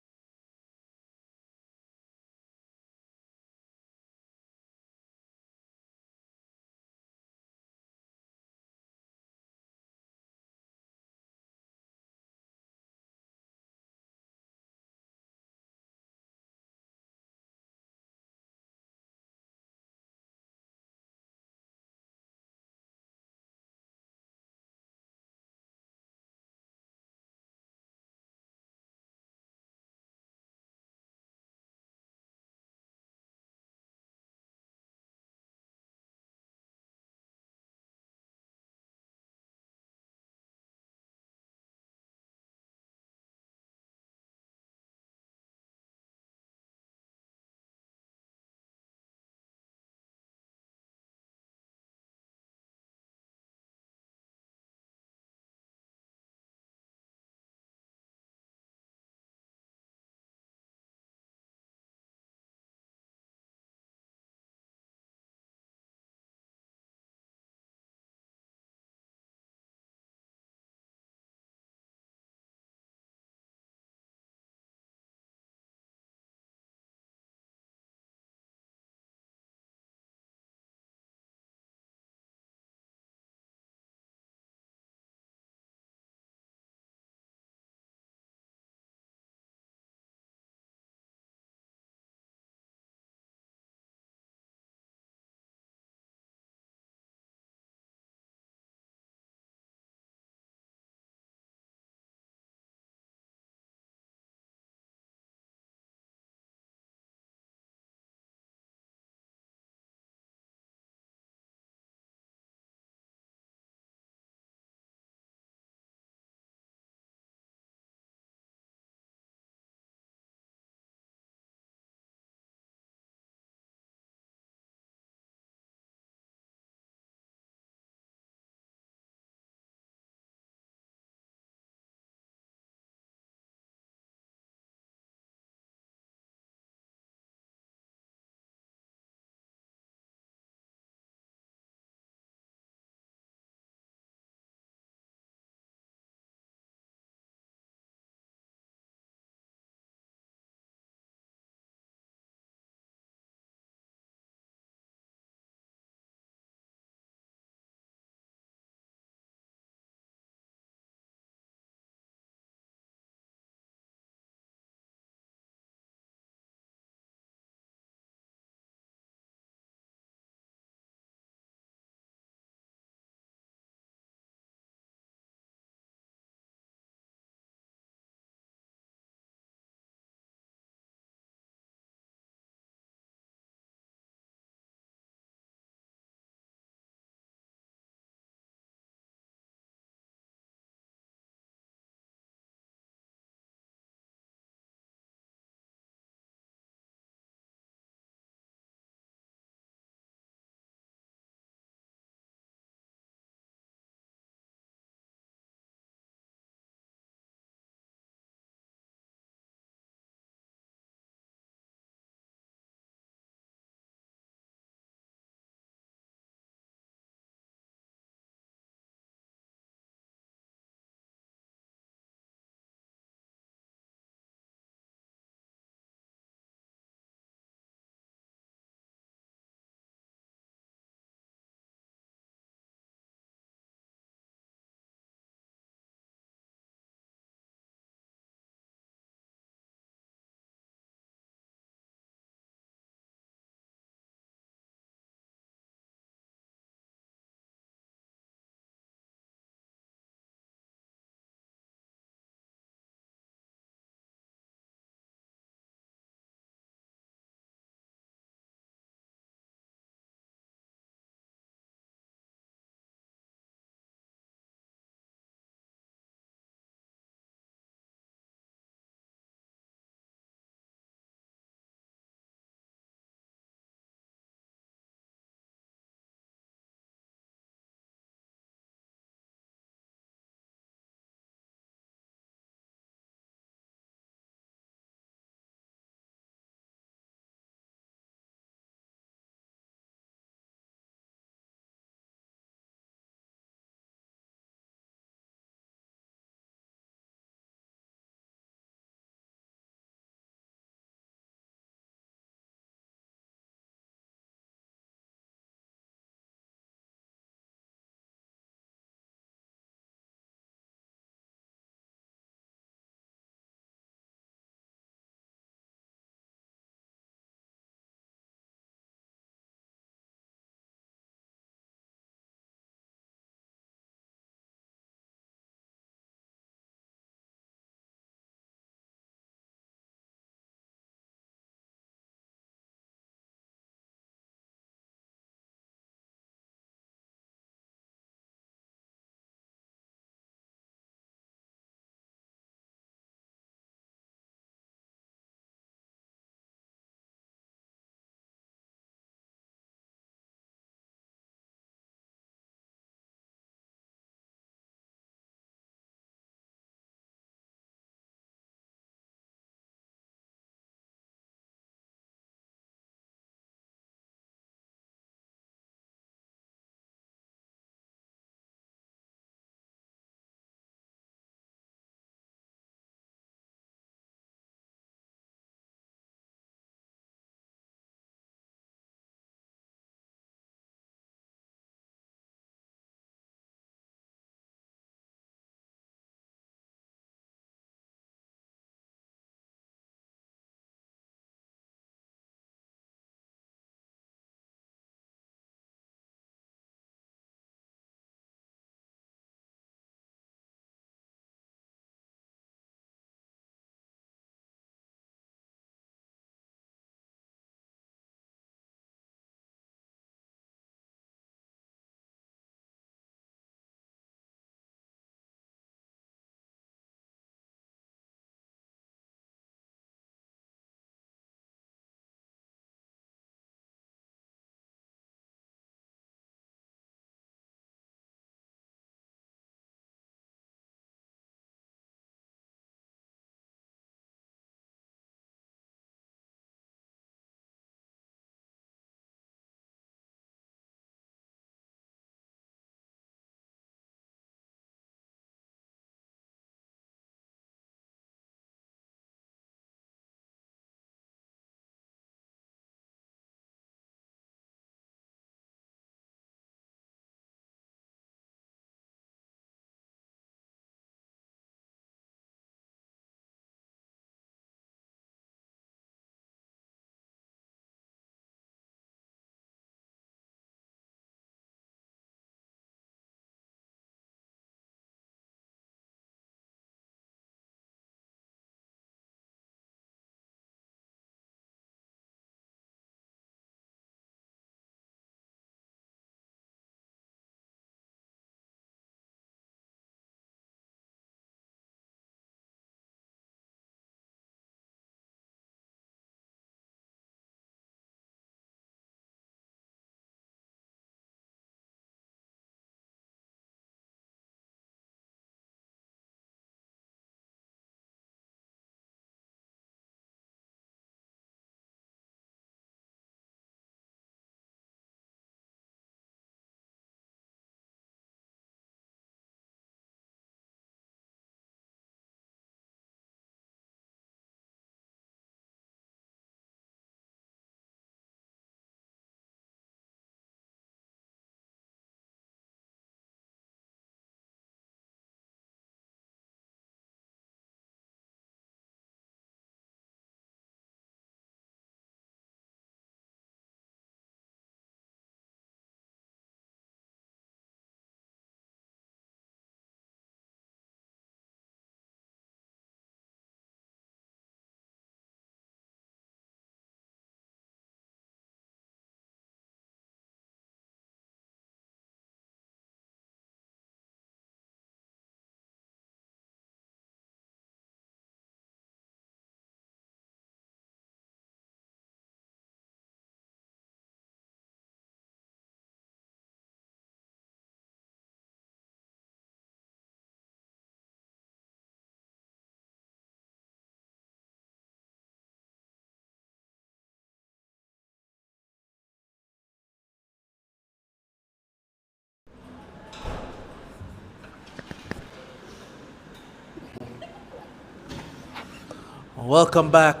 Welcome back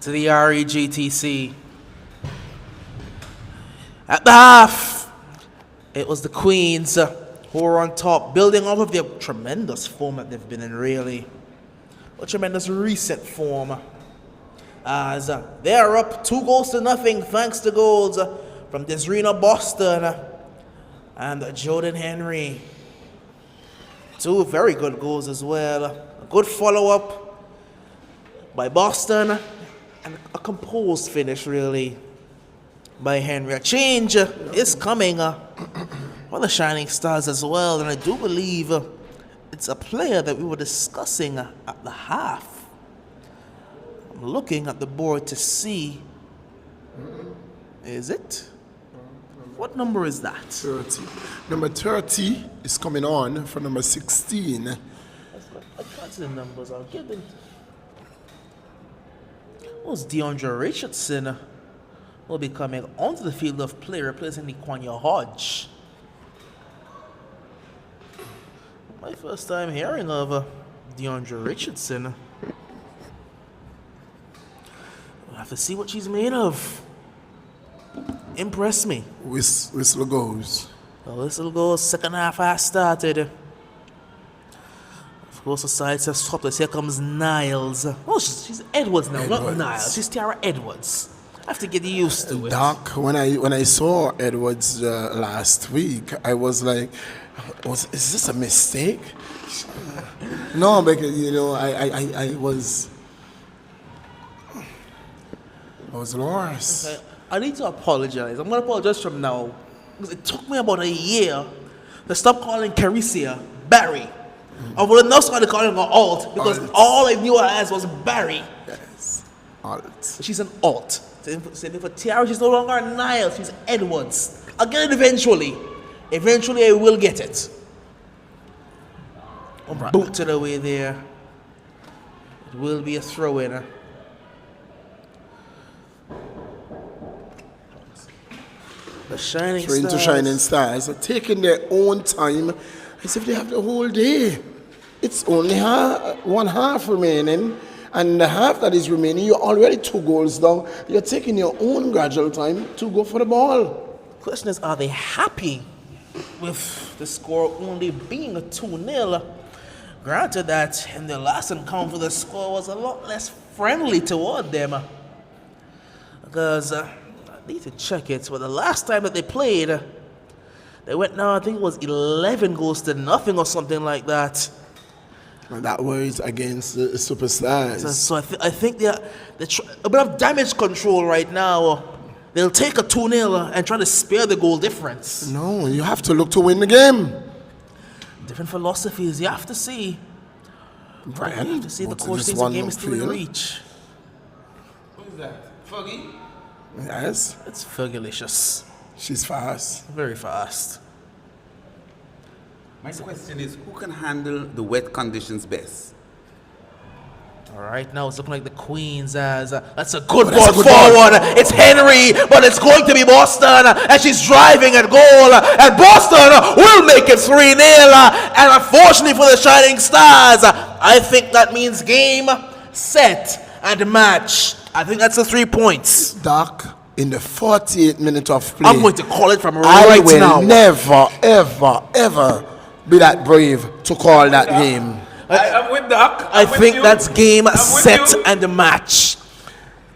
to the REGTC. At the half, it was the Queens who were on top, building off of their tremendous form that they've been in, really. A tremendous recent form. As they are up 2-0 thanks to goals from Desrina Boston and Jordan Henry. 2 very good goals as well. A good follow-up by Boston and a composed finish, really, by Henry. A change is coming for the Shining Stars as well, and I do believe it's a player that we were discussing at the half. I'm looking at the board to see. Is it? What number is that? 30. Number 30 is coming on for number 16. I can't see the numbers. I'll get them. It was DeAndre Richardson will be coming onto the field of play, replacing Niquanya Hodge. My first time hearing of DeAndre Richardson. We'll have to see what she's made of. Impress me. Whistle goes. The whistle goes. Second half has started. Of course, the side says swapless. Here comes Niles. Oh, she's Edwards now, not Niles. She's Tiara Edwards. I have to get used to it. Doc, when I saw Edwards last week, I was like, is this a mistake? No, because I was lost. I need to apologize. I'm going to apologize from now. Because it took me about a year to stop calling Carisia Barry. I would have not started calling her Alt because all I knew her as was Barry. Yes, Alt. She's an Alt. Same for Tiara, she's no longer Niles, she's Edwards. I'll get it eventually. Eventually I will get it. Boot to the way there. It will be a throw-in. The Shining Throwing Stars. to Shining Stars are taking their own time as if they have the whole day. It's only one half remaining, and the half that is remaining, you're already 2 goals down. You're taking your own gradual time to go for the ball. Question is, are they happy with the score only being a 2-0? Granted that in their last encounter, the score was a lot less friendly toward them. Because I need to check it, but the last time that they played, they went now, I think it was 11-0 or something like that. And that was against the Superstars. So I think they're a bit of damage control right now. They'll take a 2-0 and try to spare the goal difference. No, you have to look to win the game. Different philosophies. You have to see. Brian, You have to see the what's coach this thinks the one game is still in field? reach. Who's that? Foggy? Yes, It's Fergalicious. she's fast. Very fast. My question is, who can handle the wet conditions best? All right, now it's looking like the Queens as that's a good that's ball a good forward. It's Henry, but it's going to be Boston, and she's driving at goal, and Boston will make it 3-0. And unfortunately for the Shining Stars, I think that means game, set, and match. I think that's the 3 points. Doc, in the 48th minute of play, I'm going to call it from I right will now. never, ever, ever be that brave to call that game. I'm with Doc. I think that's game, set, and match.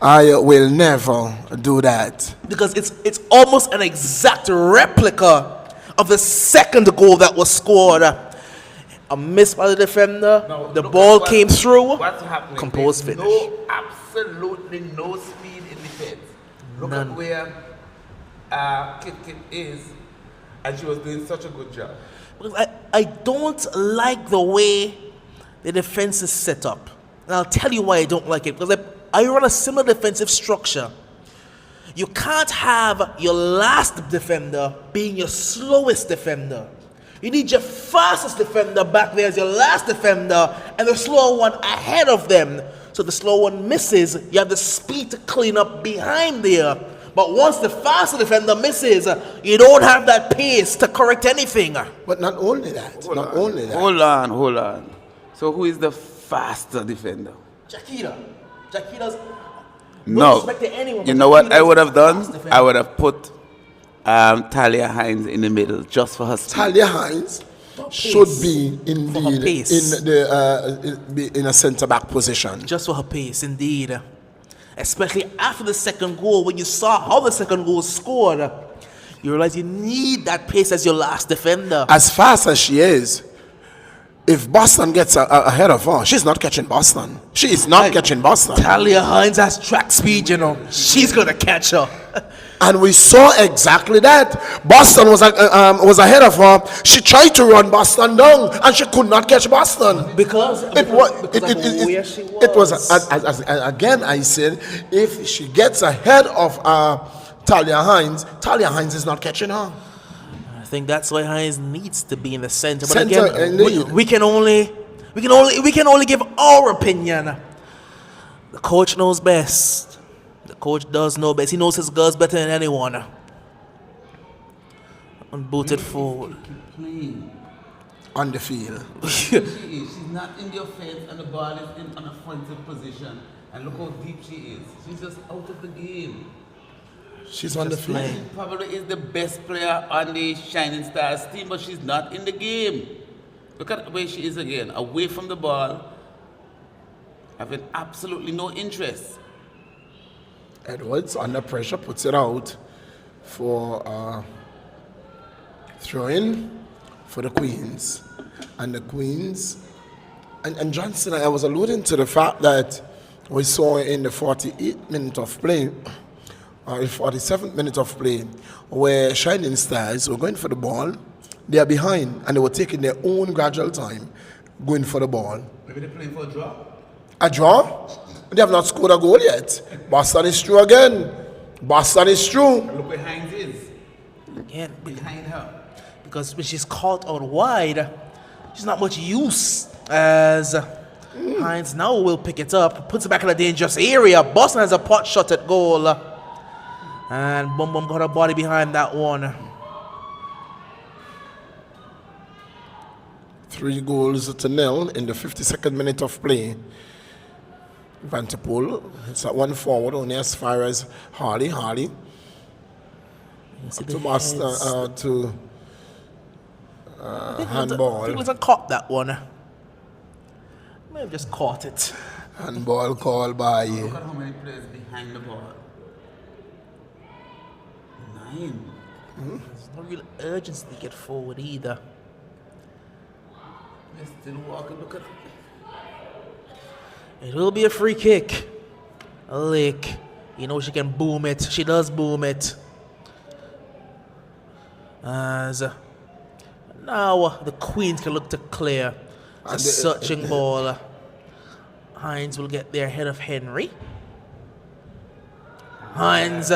I will never do that. Because it's almost an exact replica of the second goal that was scored. A miss by the defender. Now, The look ball at what- came through. What's happening? Composed There's finish. Absolutely no speed in defense. Look None. at where Kit is, and she was doing such a good job. Because I don't like the way the defense is set up. And I'll tell you why I don't like it. Because I run a similar defensive structure. You can't have your last defender being your slowest defender. You need your fastest defender back there as your last defender, and the slower one ahead of them. So the slow one misses, you have the speed to clean up behind there. But once the faster defender misses, you don't have that pace to correct anything. But not only that, Hold on. So who is the faster defender? Shakira. Jaquita's No. disrespect to anyone, You but know what I Jaquita's would have done? fast defender. I would have put Talia Hines in the middle just for her speed. Talia Hines should be indeed pace. in a centre back position. Just for her pace, indeed. Especially after the second goal, when you saw how the second goal was scored, you realize you need that pace as your last defender. As fast as she is, if Boston gets ahead of her, she's not catching Boston. She is not catching Boston. Talia Hines has track speed, you know. She's going to catch her. And we saw exactly that. Boston was ahead of her. She tried to run Boston down, and she could not catch Boston. Because of where she was. It was again, I said, if she gets ahead of Talia Hines is not catching her. I think that's why Hines needs to be in the center. But Center, again, indeed. we can only give our opinion. The coach knows best. The coach does know best. He knows his girls better than anyone. Unbooted forward. On the field. She's not in the offense and the ball is in an offensive position. And look how deep she is. She's just out of the game. She's on the field. She probably is the best player on the Shining Stars team, but she's not in the game. Look at where she is again, away from the ball, having absolutely no interest. Edwards, under pressure, puts it out for throw-in for the Queens. And the Queens, and Johnson, I was alluding to the fact that we saw in the 48th minute of play, or the 47th minute of play, where Shining Stars were going for the ball, they are behind, and they were taking their own gradual time going for the ball. Maybe they're playing for a draw? A draw? They have not scored a goal yet. Boston is through again. Boston is through. Look where Hines is. Again, Behind her. because when she's caught out wide, she's not much use. As Hines now will pick it up, puts it back in a dangerous area. Boston has a pot shot at goal. And Bum Bum got her body behind that one. 3-0 in the 52nd minute of play. Vanderpool, it's at one forward only as far as Harley. You see To the Boston, heads. to handball. I think Linton caught that one. May have just caught it. Handball called by Look at how many players behind the ball. 9. There's no real urgency to get forward either. They're still walking. Look at It will be a free kick. A lick. You know she can boom it. She does boom it. As now the Queens can look to clear. It's a searching ball. Hines will get there ahead of Henry. Hines,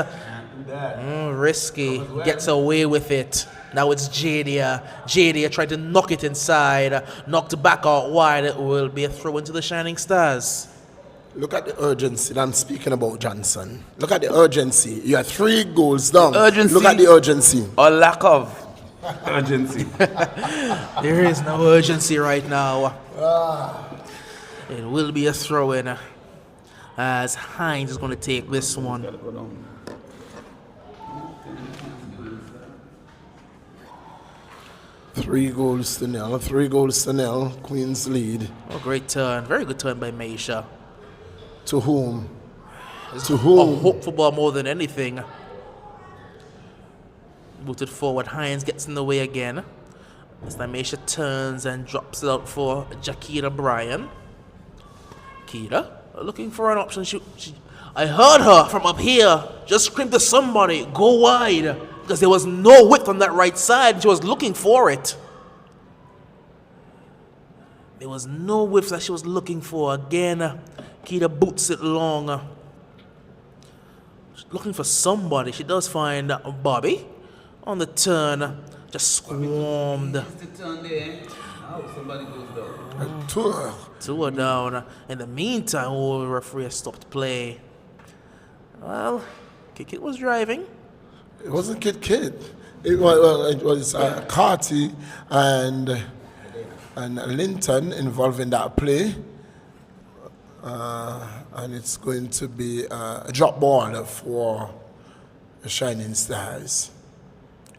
risky, gets away with it. Now it's Jadia. Jadia tried to knock it inside, knocked back out wide. It will be a throw into the Shining Stars. Look at the urgency that I'm speaking about, Johnson. Look at the urgency. You are 3 goals down. Urgency. Look at the urgency. or lack of urgency. There is no urgency right now. It will be a throw in as Hines is going to take this one. 3-0. 3-0. Queens lead. Oh, great turn. Very good turn by Maisha. To whom? To A whom? hopeful ball more than anything. Booted forward. Hines gets in the way again. This time Maisha turns and drops it out for Jaquita Bryan. Keita looking for an option. I heard her from up here just scream to somebody, go wide, because there was no width on that right side. She was looking for it. There was no width that she was looking for. Again, Keita boots it long. She's looking for somebody. She does find Bobby on the turn. Just swarmed. It's the turn there. Now somebody goes down. Two. 2 down. In the meantime, the referee has stopped play. Well, Kikit was driving. It wasn't Kid. It was Carty and Linton involved in that play. And it's going to be a drop ball for the Shining Stars.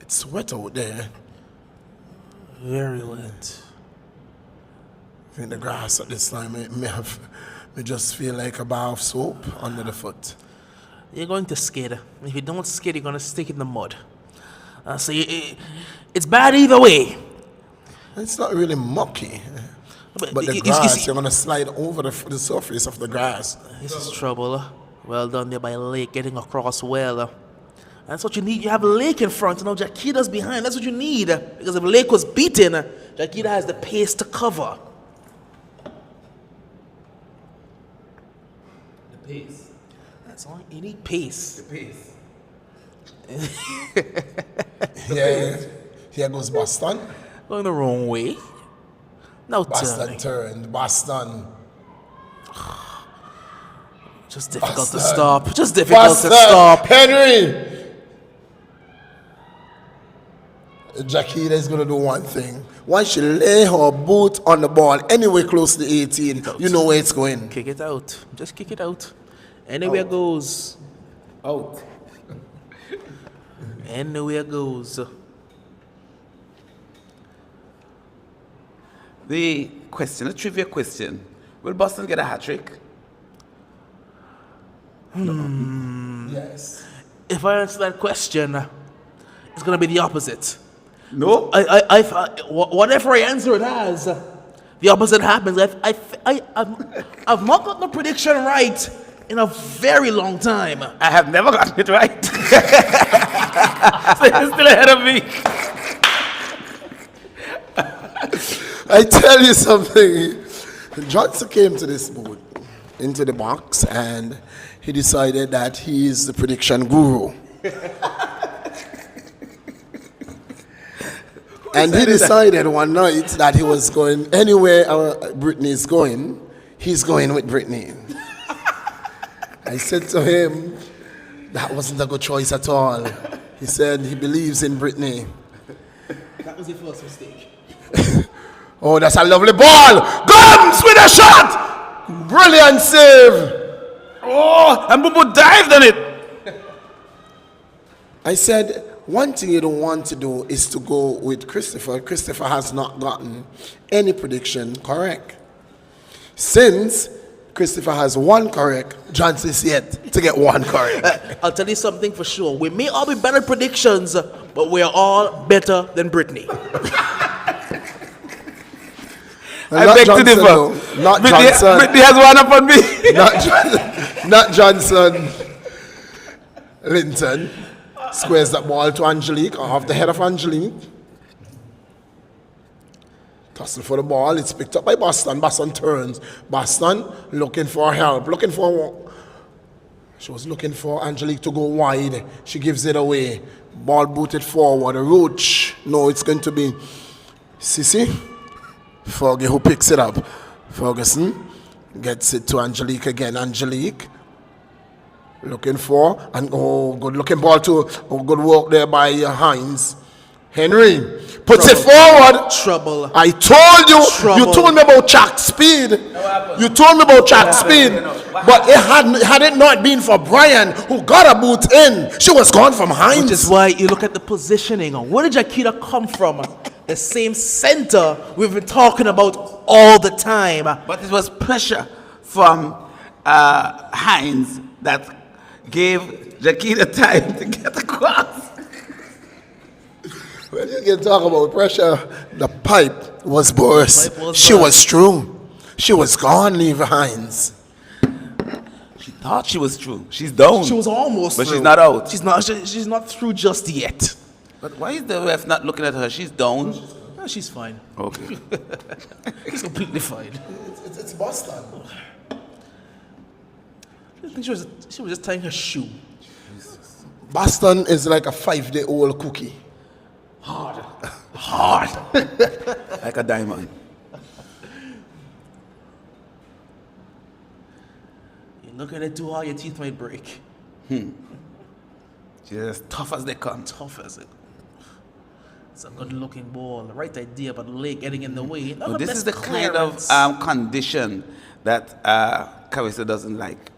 It's wet out there. Very wet. I think the grass at this time may just feel like a bar of soap under the foot. You're going to skid. If you don't skid, you're going to stick in the mud. It's bad either way. It's not really mucky. But the you grass, see, you're going to slide over the surface of the grass. this is trouble. Well done there by Lake, getting across well. That's what you need. You have Lake in front, Jaquita's behind. That's what you need. Because if Lake was beaten, Jaquita has the pace to cover. The pace. That's all you need, pace. The pace. Here goes Boston. Going the wrong way. Now Boston turning. turned. Boston. Just difficult to stop. Just difficult to stop. Henry. Jaquita is going to do one thing. Once she lay her boot on the ball anywhere close to 18, you know where it's going. Kick it out. Just kick it out. Anywhere goes. Out. Anywhere goes. The question, a trivia question. Will Boston get a hat trick? Yes. If I answer that question, it's going to be the opposite. No. Whatever I answer it as, the opposite happens. I've not gotten the prediction right in a very long time. I have never gotten it right. So you're still ahead of me. I tell you something. Johnson came to this booth, into the box, and he decided that he is the prediction guru. And he decided one night that he was going anywhere Brittany is going, he's going with Brittany. I said to him, that wasn't a good choice at all. He said he believes in Brittany. That was your first mistake. Oh, that's a lovely ball! Gums with a shot! Brilliant save! Oh, and Bubu dived on it. I said, one thing you don't want to do is to go with Christopher. Christopher has not gotten any prediction correct. Since Christopher has one correct, Johnson is yet to get one correct. I'll tell you something for sure. We may all be better at predictions, but we are all better than Brittany. I beg to differ. No. Not Johnson. Brittany has one up on me. Not Johnson. Linton squares that ball to Angelique, off the head of Angelique. Tussle for the ball. It's picked up by Boston. Boston turns. Boston looking for help. She was looking for Angelique to go wide. She gives it away. Ball booted forward. Roach. No, it's going to be Sissy. Fergie who picks it up. Ferguson gets it to Angelique again. Angelique looking for, and good looking ball to, good work there by Hines. Henry puts it forward. Trouble. I told you. Trouble. You told me about track speed. You told me about track speed. But had it not been for Brian, who got a boot in, she was gone from Hines. Which is why you look at the positioning. Where did Jaquita come from? The same center we've been talking about all the time. But it was pressure from Hines that gave Jaquita time to get across. When you can talk about pressure, the pipe was burst. She was through. She was gone, leave Hines. She thought she was through. She's down. She was almost but through. She's not out. She's not through just yet. But why is the ref not looking at her? She's down. Oh, she's fine. Okay. She's completely fine. It's Boston. I think she was just tying her shoe. Boston is like a 5-day-old cookie. Hard. Like a diamond. You look at it too hard, your teeth might break. She's as tough as they come. Tough as it. It's a good looking ball. The right idea, but the leg getting in the way. Well, this is the kind of clearance. condition that that Carissa doesn't like,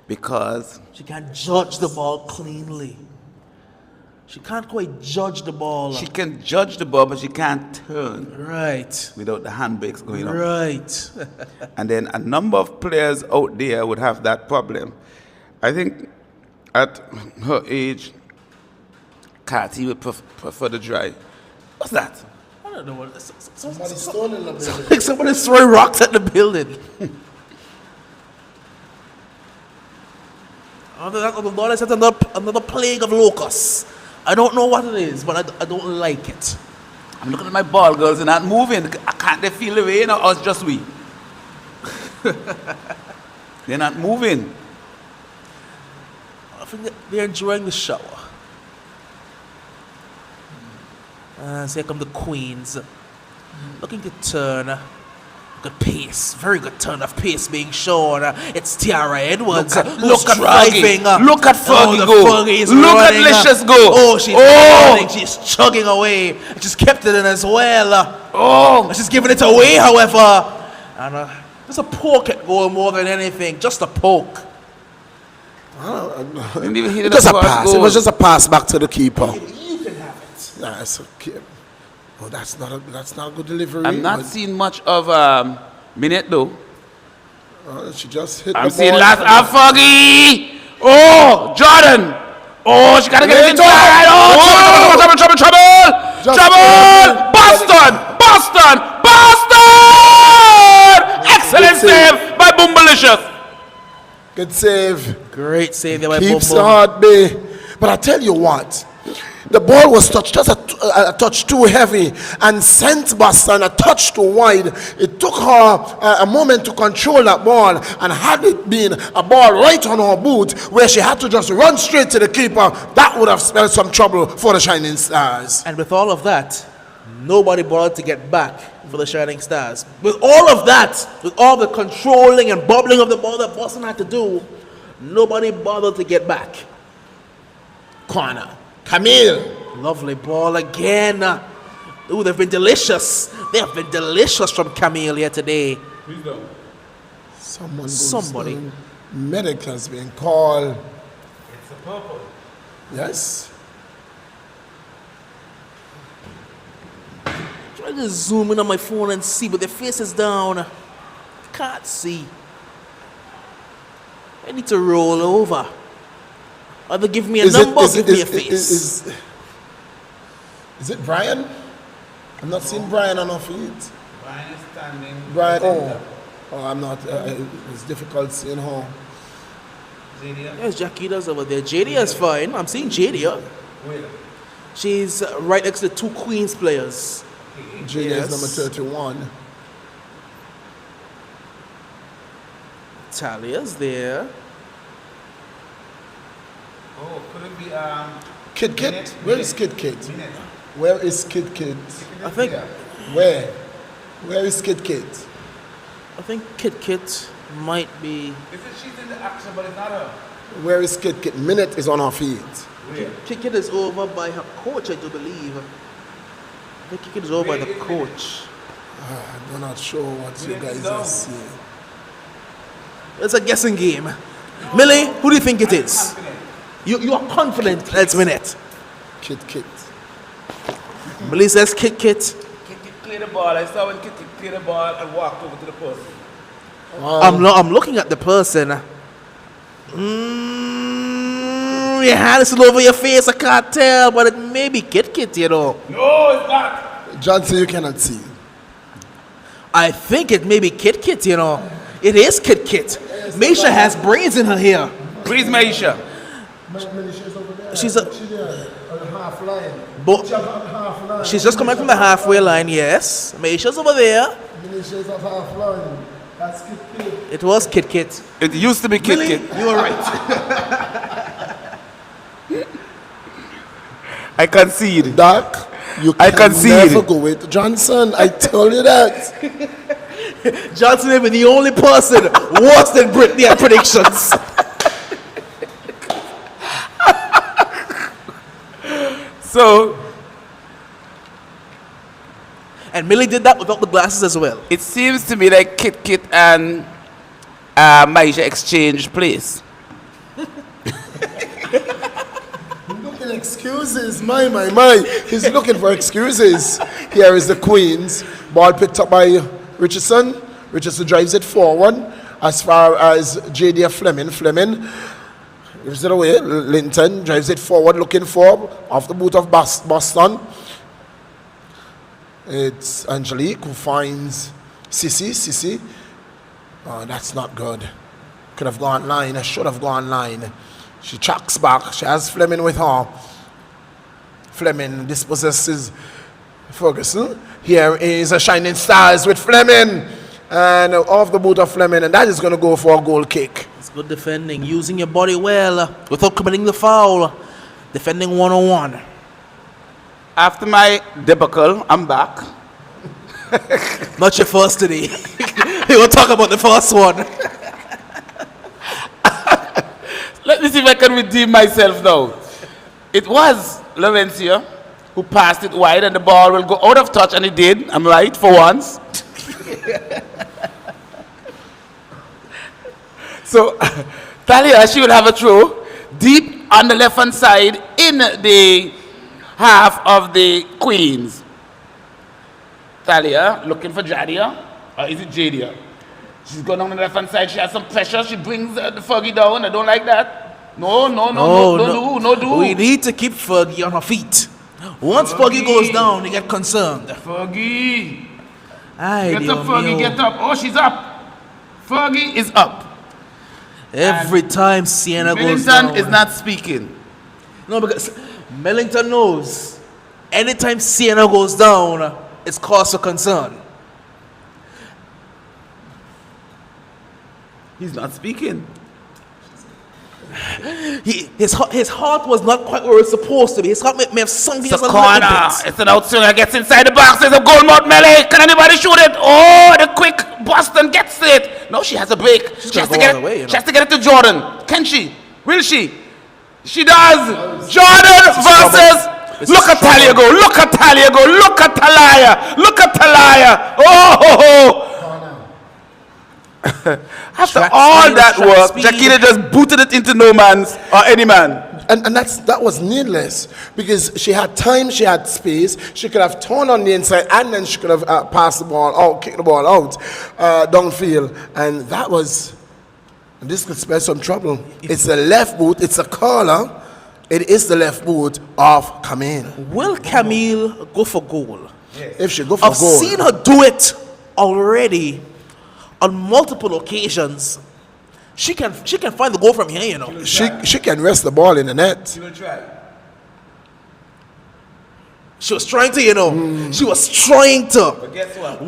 because She can't judge the ball cleanly. She can't quite judge the ball. she can judge the ball, but she can't turn Right. without the handbrakes going up. Right. And then a number of players out there would have that problem. I think at her age, Cathy would prefer the dry. What's that? I don't know what. Somebody stole in the building. Like somebody's throwing rocks at the building. That's another plague of locusts. I don't know what it is, but I don't like it. I'm looking at my ball girls and not moving. Can't they feel the rain, or it's just we? They're not moving. I think they're enjoying the shower. So here come the queens. Looking to turn. Good pace. Very good turn of pace being shown. It's Tiara Edwards. Look at driving. Fergie. Look at Fergie the go. Fergie's Look running. at Licious go. Oh, she's running. She's chugging away. She's kept it in as well. Oh, She's giving it away, however. And just a poke at goal more than anything. Just a poke. didn't even hit It was a the first pass. goal. It was just a pass back to the keeper. You can have it. That's okay. Oh, that's not a good delivery. I'm not but, seeing much of Minute though. she just hit I'm the seeing ball. last Fergie. Oh, Jordan. Oh, she gotta get it inside. Oh, trouble. Just Boston. Excellent save by Boombalicious. Good save. Great save there by Keeps Boom the Boom. heart bay. But I tell you what, the ball was touched just a touch too heavy and sent Boston a touch too wide. It took her a moment to control that ball, and had it been a ball right on her boot where she had to just run straight to the keeper, that would have spelled some trouble for the Shining Stars. And with all of that, nobody bothered to get back for the Shining Stars. With all of that, with all the controlling and bubbling of the ball that Boston had to do, nobody bothered to get back. Corner. Camille. Lovely ball again. Ooh, they've been delicious. They have been delicious from Camille here today. Someone goes Somebody. down. Medic has been called. It's a purple. Yes. Try to zoom in on my phone and see, but their face is down. Can't see. I need to roll over. Either give me a number or give me a face. Is it Brian? I'm not seeing Brian on our feet. Brian is standing. Brian, I'm not. It's difficult seeing her. Yes, Jackita's over there. Jadia's fine. I'm seeing Jadia. She's right next to the two Queens players. Jada Yes. is number 31. Talia's there. Oh, could it be Kid Kid? Where is Kid Kid? Where is Kid Kid? I think Where? Where is Kid Kid? Kit Kit might be. She's in the action, but it's not her. Where is Kid Kid? Minute is on her feet. Kit Kit is over by her coach, I do believe. I think Kit Kit is over by the coach. I'm not sure what you guys are seeing. It's a guessing game. Millie, who do you think it is? You are confident. Let's win it. Kid Kid. Millie says Kit Kit. Kit cleared the ball. I saw when Kit cleared the ball and walked over to the post. I'm looking at the person. Your hand is all over your face. I can't tell, but it may be Kit Kit, you know. No, it's not. Johnson, you cannot see. I think it may be Kit Kit, you know. It is Kit Kit. Misha has braids in her hair. Where's Maisha? She's a. She's there on the half line. But Half line. she's just coming from the halfway line, yes. Misha's over there. She's at half line. That's Kid Kid. It was Kit Kit. It used to be Kit Really? Kit. You were right. I concede. Doc, you I can concede. never go with Johnson. I tell you that. Johnson may be the only person worse than Brittany at predictions. So And Millie did that without the glasses as well. it seems to me like Kit Kit and Maisha exchange place. Looking excuses, my. He's looking for excuses. Here is the Queens. Ball picked up by Richardson. Richardson drives it forward as far as J.D. Fleming. Fleming gives it away. Linton drives it forward, looking for off the boot of Boston. It's Angelique who finds Sissy. Oh, that's not good. Could have gone line. Should have gone line. She chucks back. She has Fleming with her. Fleming dispossesses Ferguson. Here is a Shining Stars with Fleming. And off the boot of Fleming. And that is going to go for a goal kick. It's good defending. Using your body well without committing the foul. Defending 101. After my debacle, I'm back. Not your first today. We'll talk about the first one. Let me see if I can redeem myself now. It was Laurentia who passed it wide and the ball will go out of touch, and it did. I'm right for once. So, Talia, she will have a throw deep on the left-hand side in the half of the Queens. Talia looking for Jadia. Or is it Jadia? She's going on the left-hand side. She has some pressure. She brings the Fergie down. I don't like that. No, do. We need to keep Fergie on her feet. Once Fergie goes down, they get concerned. Fergie. Ay, Get up, Dios Fergie, mío. get up. Oh, she's up. Fergie is up. Every time Sienna goes Millington down. is not speaking. No, because Millington knows anytime Sienna goes down, it's cause for concern. He's not speaking. His heart was not quite where it's supposed to be. His heart may have sunk It's a just a corner. little bit. It's an outswinger. Gets inside the box. There's a goal mouth melee. Can anybody shoot it? Oh, the quick Boston gets it. No, she has a break. She has, gonna to go get all the way, you know. she has to get it to Jordan. Can she? Will she? She does. Jordan versus. This Look is at Talia go. Look at Talia go. Look at Talia. Look at Talia. Oh, ho, ho. After Track all speed, that track work, speed. Jakina just booted it into no man's or any man. And that was needless because she had time, she had space, she could have turned on the inside and then she could have passed the ball out, kicked the ball out downfield. And that was, this could spell some trouble. It's the left boot, it's a curler. It is the left boot of Camille. Will Camille go for goal? If she go for I've goal, seen her do it already on multiple occasions. She can find the goal from here, you know. she can rest the ball in the net. will try. She was trying to, you know. She was trying to. But guess what?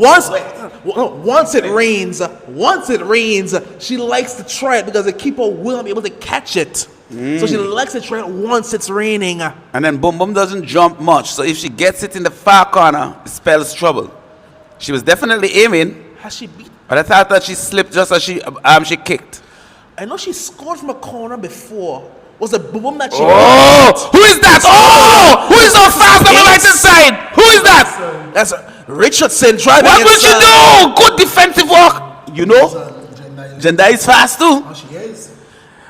Once it rains, she likes to try it because the keeper will be able to catch it. So she likes to try it once it's raining. And then Boom Boom doesn't jump much, so if she gets it in the far corner, it spells trouble. She was definitely aiming, Has she beat? but I thought that she slipped just as she kicked. I know she scored from a corner before. Was it Boom that she? Oh, who is that? Oh, who is so fast on the right hand side? Who is that? That's Richardson driving. What will she inside. do? Good defensive work. You know, Jenda is fast too. She is.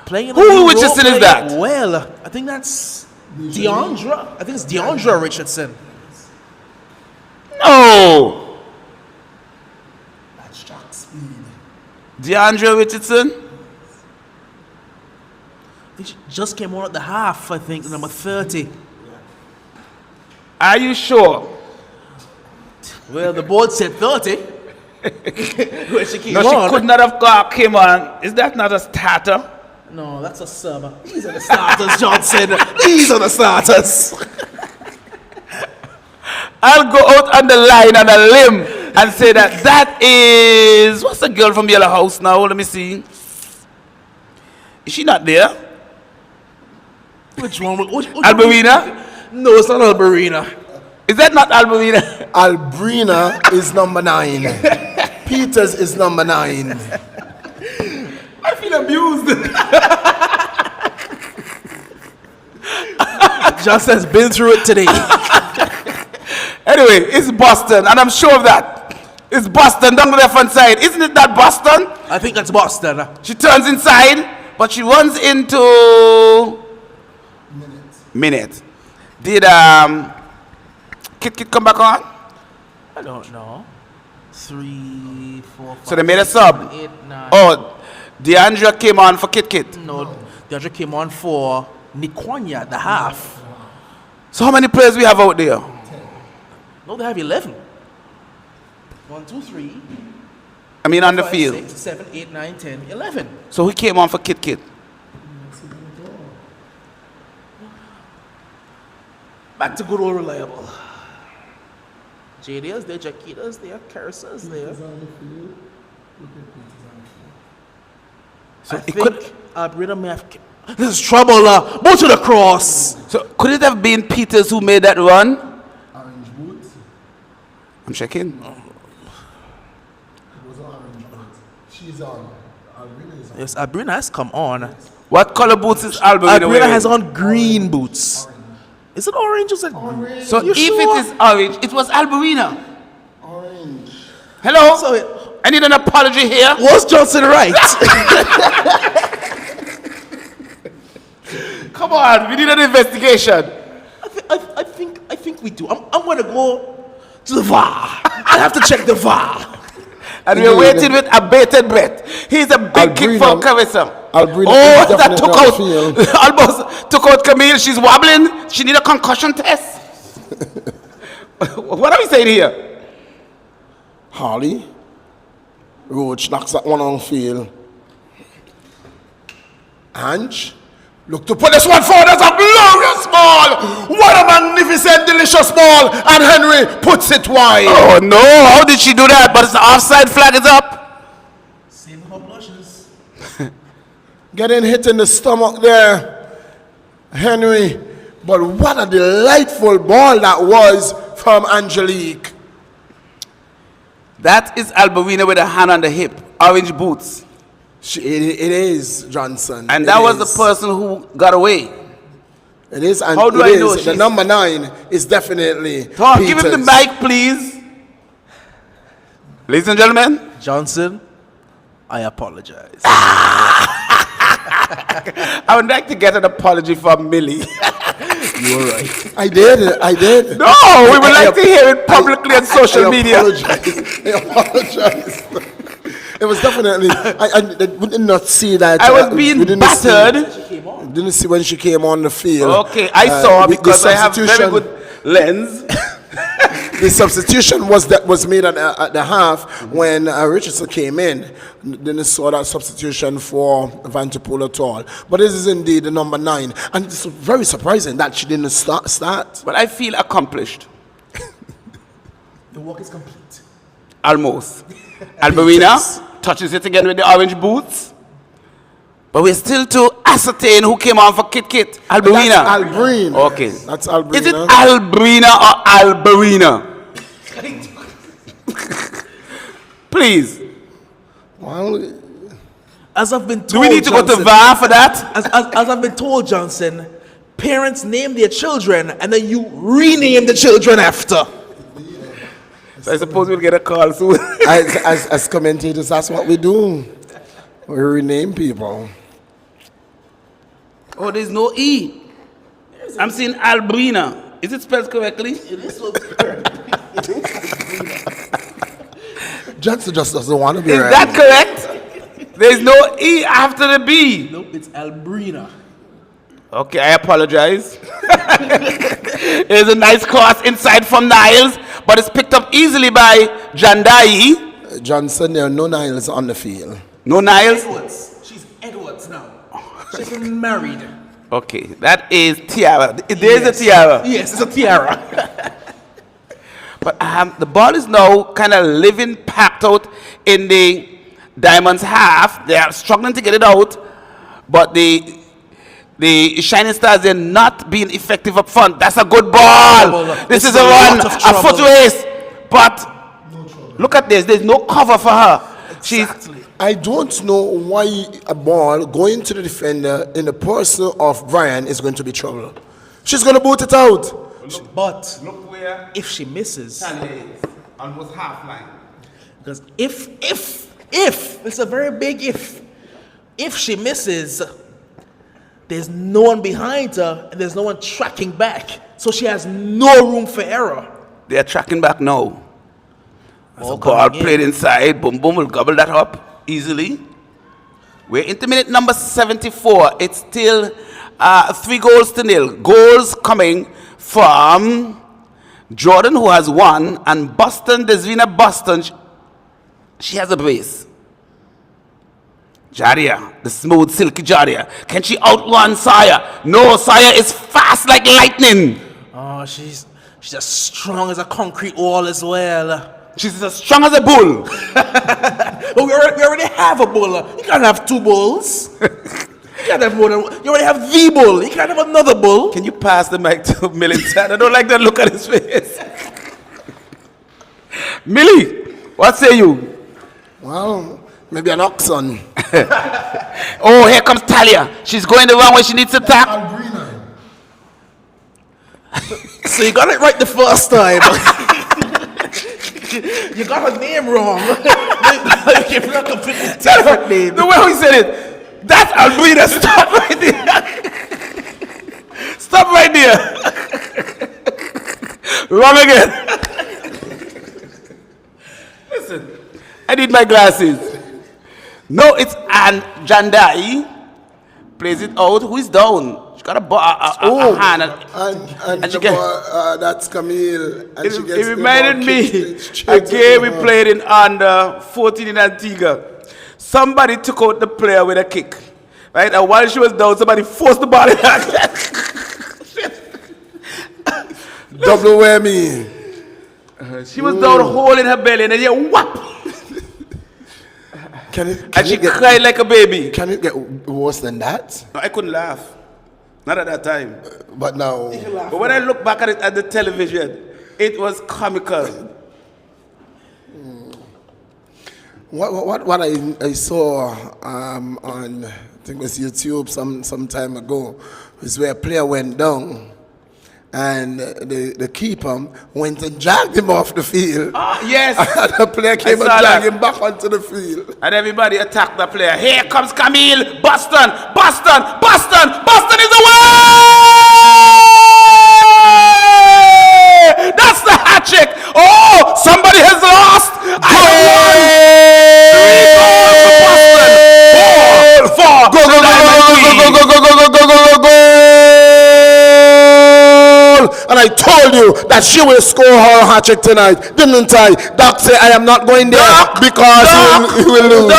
Playing Who Richardson is that? Well, I think that's Deandra. I think it's Deandra Richardson. No, That's track speed. DeAndre Richardson. I think she just came on at the half. I think number 30. Are you sure? Well, the board said 30. When she came No, on. she could not have came on. Is that not a starter? No, that's a sub. These are the starters, Johnson. These are the starters. I'll go out on the line on a limb and say that is, what's the girl from Yellow House now? Let me see. Is she not there? Which one? Which Alberina? No, it's not Alberina. Is that not Alberina? Albrina is number 9. Peters is number 9. I feel abused. Johnson's been through it today. Anyway, it's Boston, and I'm sure of that. It's Boston down the left-hand side. Isn't it that Boston? I think that's Boston. She turns inside, but she runs into... Minute. Did Kit come back on? I don't know. 3, 4, 5. So they made a sub. 8, 9. Oh, DeAndre came on for Kit. No, DeAndre came on for Nikwanya at the half. So how many players we have out there? No, they have 11. 1, 2, 3. I mean on the 5, field. 6, 7, 8, 9, 10, 11. So who came on for Kit? Back to good old reliable. JD's there, Jaquita's there, Carissa's there. So I it think could, Alberta may have... This is trouble, move to the cross. so could it have been Peters who made that run? Orange boots. I'm checking. It was orange boots. She's on. Albrina is on. Yes, Alberta has come on. What color boots is Alberina Alberta wearing? has on green boots. Is it orange or is it green? So You if sure? it is orange, it was Alberina. Orange. Hello? So I need an apology here. was Johnson right? Come on, we need an investigation. I think we do. I'm going to go to the VAR. I have to check the VAR. And we're waiting with a bated breath. He's a big kick for Carissa. Albrina Oh, is that took out, definitely almost took out Camille. She's wobbling. She need a concussion test. What are we saying here? Harley. Roach knocks that one on field. Ange. Look to put this one forward as a glorious ball. What a magnificent, delicious ball. And Henry puts it wide. Oh no, how did she do that? But it's the offside flag is up. Save her blushes. Getting hit in the stomach there. Henry. But what a delightful ball that was from Angelique. That is Alberina with a hand on the hip. Orange boots. It is Johnson. And that was the person who got away. It is. And How do I know the she's- number 9 is definitely Tom, give him the Peters. mic, please. Ladies and gentlemen. Johnson, I apologize. I would like to get an apology from Millie. You were right. I did. No, we would like to hear it publicly on social media. I apologize. It was definitely. We did not see that. I was we being didn't battered. Didn't see when she came on the field. Okay, I saw the because I have very substitution- good lens. The substitution was made at the half when Richardson came in. Didn't saw that substitution for Van der Poel at all. But this is indeed the number 9, and it's very surprising that she didn't start. But I feel accomplished. The work is complete. Almost. Alberina touches it again with the orange boots. But we're still to ascertain who came on for Kit. Alberina. That's Albrina. Okay. That's Albrina. Is it Albrina or Alberina? Please. Well, As I've been told, Do we need to go to Johnson, VAR for that? as I've been told, Johnson, parents name their children and then you rename the children after. So I suppose we'll get a call soon. as commentators, that's what we do. We rename people. Oh, there's no E. I'm seeing Albrina. Is it spelled correctly? It is so Johnson just doesn't want to be Is right. that correct? There's no E after the B. Nope, it's Albrina. Okay, I apologize. There's a nice cross inside from Niles, but it's picked up easily by Jandai. Johnson, there are no Niles on the field. No Niles? Edwards. She's Edwards now. She's been married. Okay, that is tiara. There's a tiara. Yes, it's a tiara. But the ball is now kind of living packed out in the Diamonds half. They are struggling to get it out, but the Shining Stars are not being effective up front. That's a good ball. This is a run, a foot race. But look at this. There's no cover for her. Exactly. I don't know why a ball going to the defender in the person of Brian is going to be trouble. She's going to boot it out. But Look where if she misses, Sandy is, almost half line. Because if, it's a very big if she misses, there's no one behind her and there's no one tracking back. So she has no room for error. They are tracking back now. As a Ball ball coming played in. inside, boom boom will gobble that up easily. We're into minute number 74. It's still 3-0. Goals coming from Jordan, who has 1, and Boston, Desvina Boston, she has a brace. Jaria, the smooth, silky Jaria. Can she outrun Saya? No, Saya is fast like lightning. Oh, she's as strong as a concrete wall as well. She's as strong as a bull. But we already have a bull. You can't have 2 bulls. You can't have more than one. You already have the bull. You can't have another bull. Can you pass the mic to Millington? I don't like that look at his face. Millie, what say you? Well, maybe an oxen. Oh, here comes Talia. She's going the wrong way. She needs to tap. So you got it right the first time. You got her name wrong. You forgot a completely different name. The way he said it, that's Albrina. Stop right there. Stop right there. Wrong again. Listen, I need my glasses. No, it's Ann Jandai. Plays it out. Who is down? She got a hand. And she get- that's Camille. And she gets It the reminded ball me kicked a straight to game we her. played in under 14 in Antigua. Somebody took out the player with a kick, right? And while she was down, somebody forced the ball in her. Double whammy. She was down, holding her belly, and then you whap, and she cried like a baby. Can it get worse than that? No, I couldn't laugh, not at that time. But now, But when I look back at it at the television, it was comical. what I saw on, I think it was YouTube some time ago, was where a player went down and the keeper went and dragged him off the field. Yes. And the player came and saw dragged that. him back onto the field. And everybody attacked the player. Here comes Camille. Boston is away! That's the hat trick. Oh, somebody has lost. And I told you that she will score her hat trick tonight, didn't I? Doc said I am not going there because he will lose.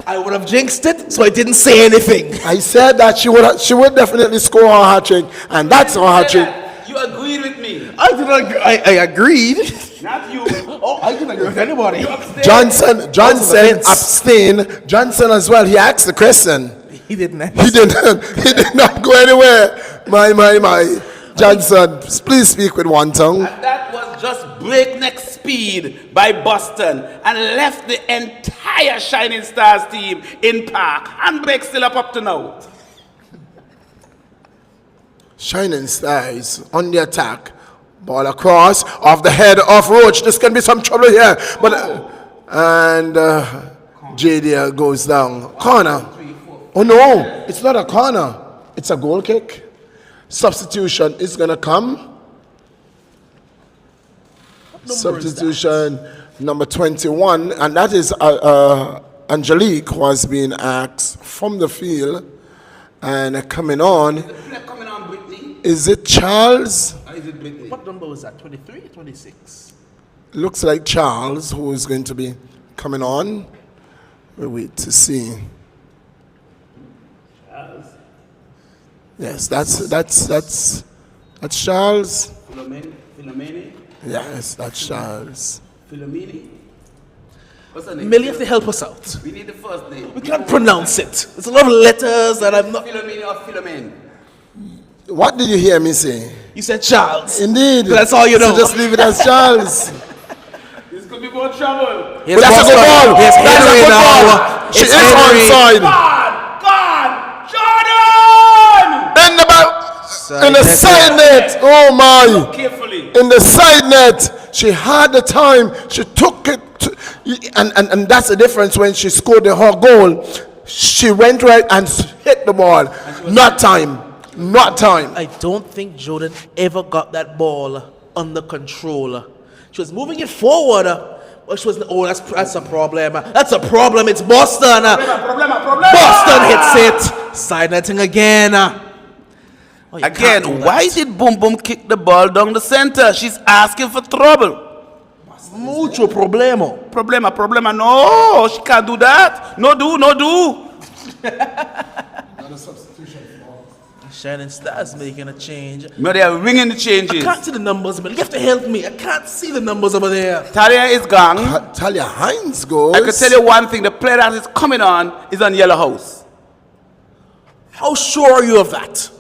I would have jinxed it, so I didn't say anything. I said that she would definitely score her hat trick, and that's her hat trick. You agreed with me. I did not. I agreed. Not you. Oh, I didn't agree with anybody. Johnson Vince. abstained. Johnson as well. He asked the question. He didn't. He did not go anywhere. My. Johnson, please speak with one tongue. And that was just breakneck speed by Boston and left the entire Shining Stars team in park. Handbrake still up to now. Shining Stars on the attack. Ball across off the head of Roach. This can be some trouble here. But and JD goes down. Corner. Oh no, it's not a corner. It's a goal kick. Substitution is going to come. Substitution number 21, and that is Angelique, who has been asked from the field and coming on. Coming on, Brittany. Is it Charles? Or is it Brittany? What number was that? 23 or 26? Looks like Charles, who is going to be coming on. We'll wait to see. Yes, that's Charles. Philomene? Yes, that's Charles. Philomene? What's her name? Millie, you have to help us out. We need the first name. We can't pronounce it. There's a lot of letters that I'm not. Philomene or Philomene? What did you hear me say? You said Charles. Indeed. That's all you know. So just leave it as Charles. This could be more trouble. Here's But that's a good Boston. ball. Here's That's a Henry good now. ball. She It's is Henry. onside. God! Jordan! In the side net. Oh my. Carefully. In the side net. She had the time. She took it. And that's the difference when she scored her goal. She went right and hit the ball. Not time. Not time. I don't think Jordan ever got that ball under control. She was moving it forward, but she was. Oh, that's a problem. That's a problem. It's Boston. Boston hits it. Side netting again. Oh, you can't do Again, that. why did Boom Boom kick the ball down the center? She's asking for trouble. Mucho problemo. Problema. No, she can't do that. No do. Shining Stars making a change. No, they are ringing the I changes. can't see the numbers, man. You have to help me. I can't see the numbers over there. Talia is gone. Talia Hines goes. I can tell you one thing. The player that is coming on is on Yellow House. How sure are you of that?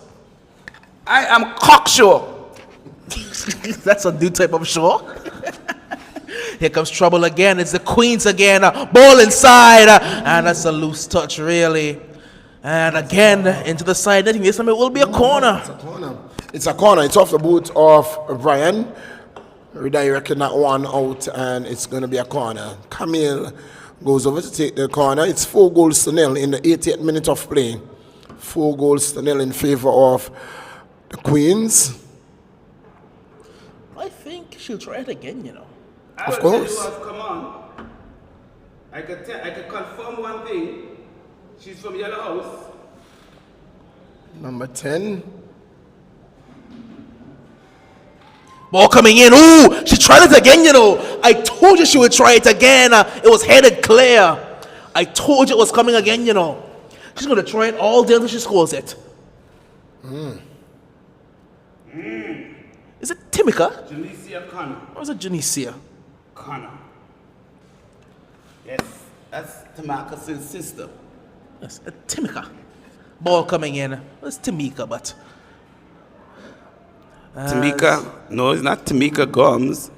I am cocksure. That's a new type of show. Here comes trouble again. It's the Queens again. Ball inside. And that's a loose touch, really. And again, into the side netting. This time it will be a corner. It's a corner. It's off the boot of Brian. Redirecting that one out, and it's going to be a corner. Camille goes over to take the corner. It's 4-0 in the 88th minute of play. 4-0 in favor of the Queens. I think she'll try it again, you know. Of course. Come on. I can confirm one thing. She's from Yellow House. Number 10. Ball coming in. Ooh, she tried it again, you know. I told you she would try it again. It was headed clear. I told you it was coming again, you know. She's going to try it all day until she scores it. Is it Timika? Janicia Connor. Or is it Janicia? Connor. Yes, that's Tamakas's sister. Yes, Timika. Ball coming in. It's Timika, but... Tamika? No, it's not Tamika Gums.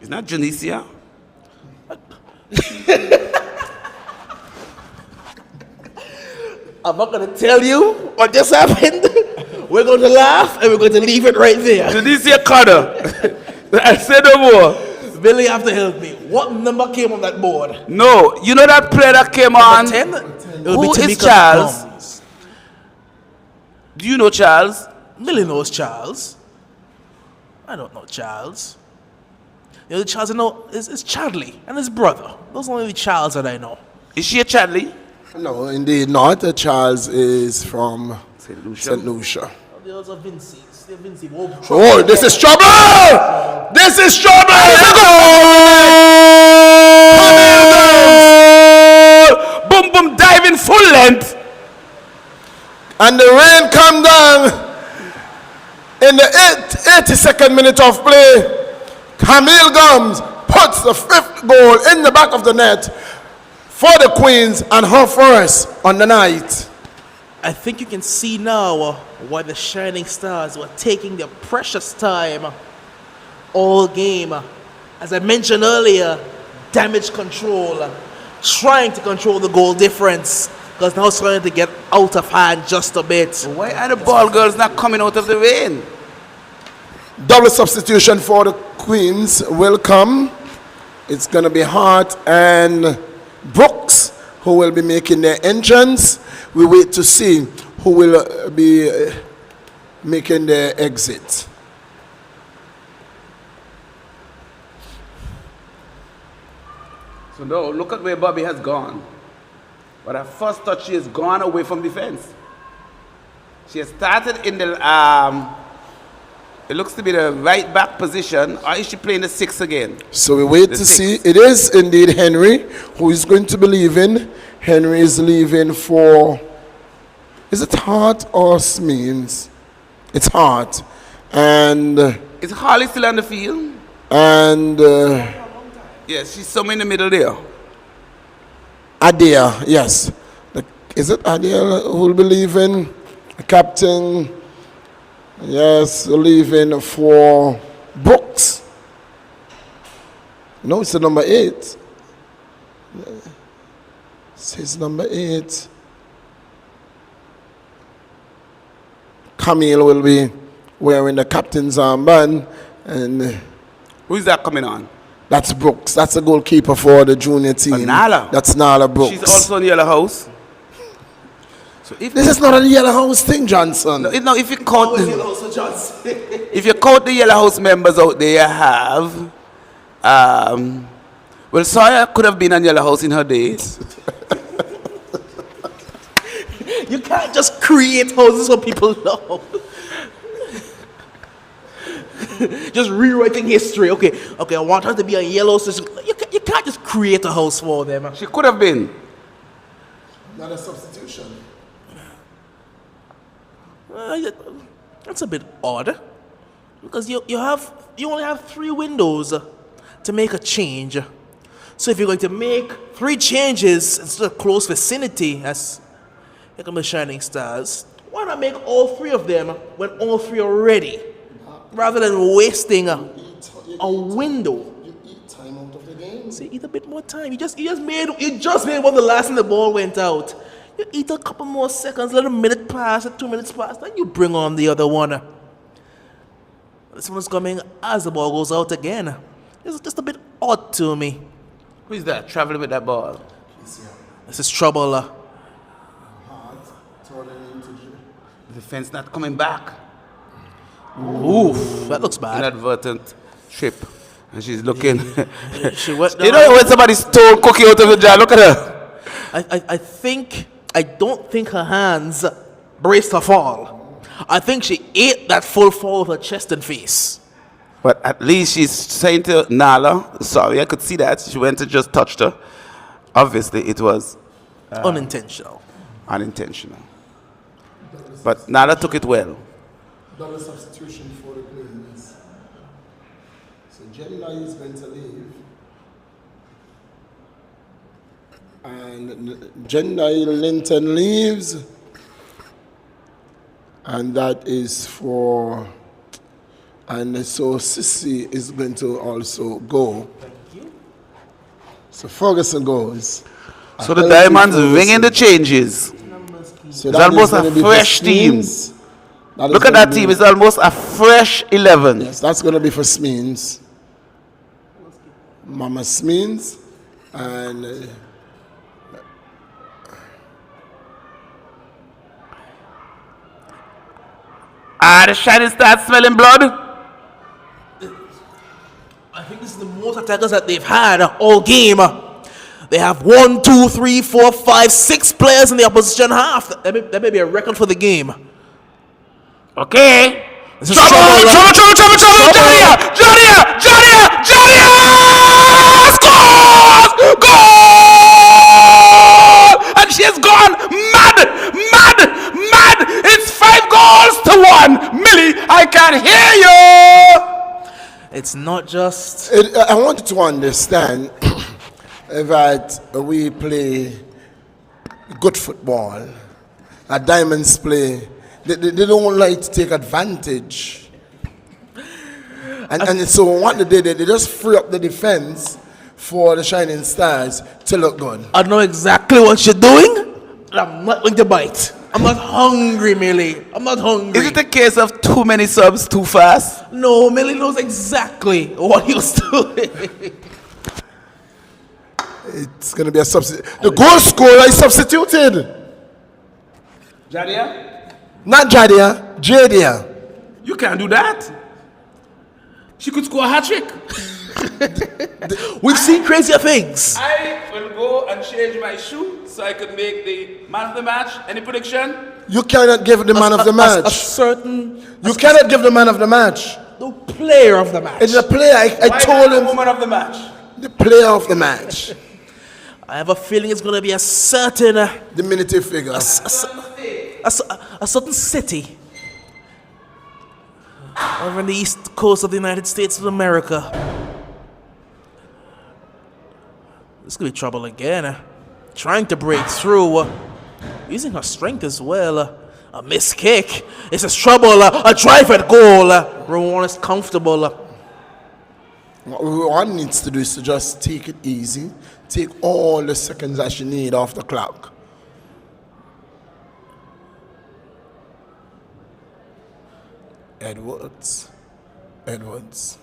It's not Janicia. I'm not going to tell you what just happened. We're going to laugh and we're going to leave it right there. Janicia Connor. I said no more. Billy, you have to help me. What number came on that board? No, you know that player that came on? 10? Who is Charles? Do you know Charles? Millie knows Charles. I don't know Charles. The only Charles I know is Chadley and his brother. Those are the only Charles that I know. Is she a Chadley? No, indeed not. Charles is from St. Lucia. St. Lucia. The others are Vincey's. They're Vincey. Oh, this is trouble! This is trouble! Boom, boom, diving full length. And the rain come down in the 82nd minute of play. Camille Gums puts the 5th goal in the back of the net for the Queens and her first on the night. I think you can see now why the Shining Stars were taking their precious time all game. As I mentioned earlier, damage control, trying to control the goal difference, because now it's starting to get out of hand just a bit. Why are the ball girls not coming out of the rain? Double substitution for the Queens will come. It's going to be Hart and Brooks who will be making their entrance. We wait to see who will be making their exit. So now, look at where Bobby has gone. But at first touch, she has gone away from defense. She has started in the, it looks to be the right back position. Or is she playing the 6 again? So we wait to see. It is indeed Henry who is going to be leaving. Henry is leaving for, is it Hart or Smeens? It's Hart. And Is Harley still on the field? Yes, she's somewhere in the middle there. Adia, yes. Is it Adia who will be leaving? The captain, yes, leaving for Brooks. No, it's the number 8. It says number 8. Camille will be wearing the captain's armband, And Who is that coming on? that's Brooks. That's a goalkeeper for the junior team. Nala. That's Nala Brooks. She's also in the Yellow House. So if This is not a Yellow House thing, Johnson. no, if you count Johnson. if you count the Yellow House members out there, you have well, Sawyer could have been on Yellow House in her days. You can't just create houses so people know. Just rewriting history. Okay, I want her to be a yellow system. You can't just create a house for them. She could have been. Not a substitution. That's a bit odd. Because you only have 3 windows to make a change. So if you're going to make 3 changes instead of close vicinity, as here come the Shining Stars, why not make all 3 of them when all 3 are ready? Rather than wasting a window. You eat time out of the game. See, eat a bit more time. You just made one the last time the ball went out. You eat a couple more seconds, let a minute pass, 2 minutes pass, then you bring on the other one. This one's coming as the ball goes out again. It's just a bit odd to me. Who is that traveling with that ball? This is trouble. The defense not coming back. Oof, that looks bad. Inadvertent trip. And she's looking. She went You know when somebody stole cookie out of the jar? Look at her. I don't think her hands braced her fall. I think she ate that full fall with her chest and face. But at least she's saying to Nala, sorry, I could see that. She went to just touched her. Obviously, it was Unintentional. unintentional. But Nala took it well. Double substitution for the players. So Jenna is going to leave. And Jenna Linton leaves. And that is for... And so Sissy is going to also go. So Ferguson goes. So the Diamonds ringing the changes. So It's that almost is gonna a be for fresh team. Smeens. That is Look at gonna that be- team. It's almost a fresh 11. Yes, that's going to be for Smeens. Mama Smeens. And The Shining Stars smelling blood. I think this is the most attackers that they've had all game. They have 1, 2, 3, 4, 5, 6 players in the opposition half. That may be a record for the game. Okay. This is Trouble! Jadia! Scores! Goal! And she has gone mad! It's 5 goals to 1. Millie, I can hear you! It's not just... I want you to understand that we play good football. Our Diamonds play. They don't like to take advantage. And so what they did, they just free up the defense for the Shining Stars to look good. I know exactly what you're doing, and I'm not going to bite. I'm not hungry, Millie. I'm not hungry. Is it a case of too many subs too fast? No, Millie knows exactly what he was doing. It's going to be a substitute. The goal scorer is substituted. Jadia? Not Jadia, Jadia. You can't do that. She could score a hat trick. We've seen crazier things. I will go and change my shoe so I could make the man of the match. Any prediction? You cannot give the man of the A match. certain... You cannot give the man of the match. The player of the match. It's the player. I Why told not the him woman of the match. the player of the match. I have a feeling it's going to be a certain... Diminutive figure. a certain city over on the east coast of the United States of America. This could be trouble again. Trying to break through, using her strength as well. A missed kick. It's a trouble. A drive at goal. Rowan is comfortable. What one needs to do is to just take it easy. Take all the seconds that you need off the clock. Edwards.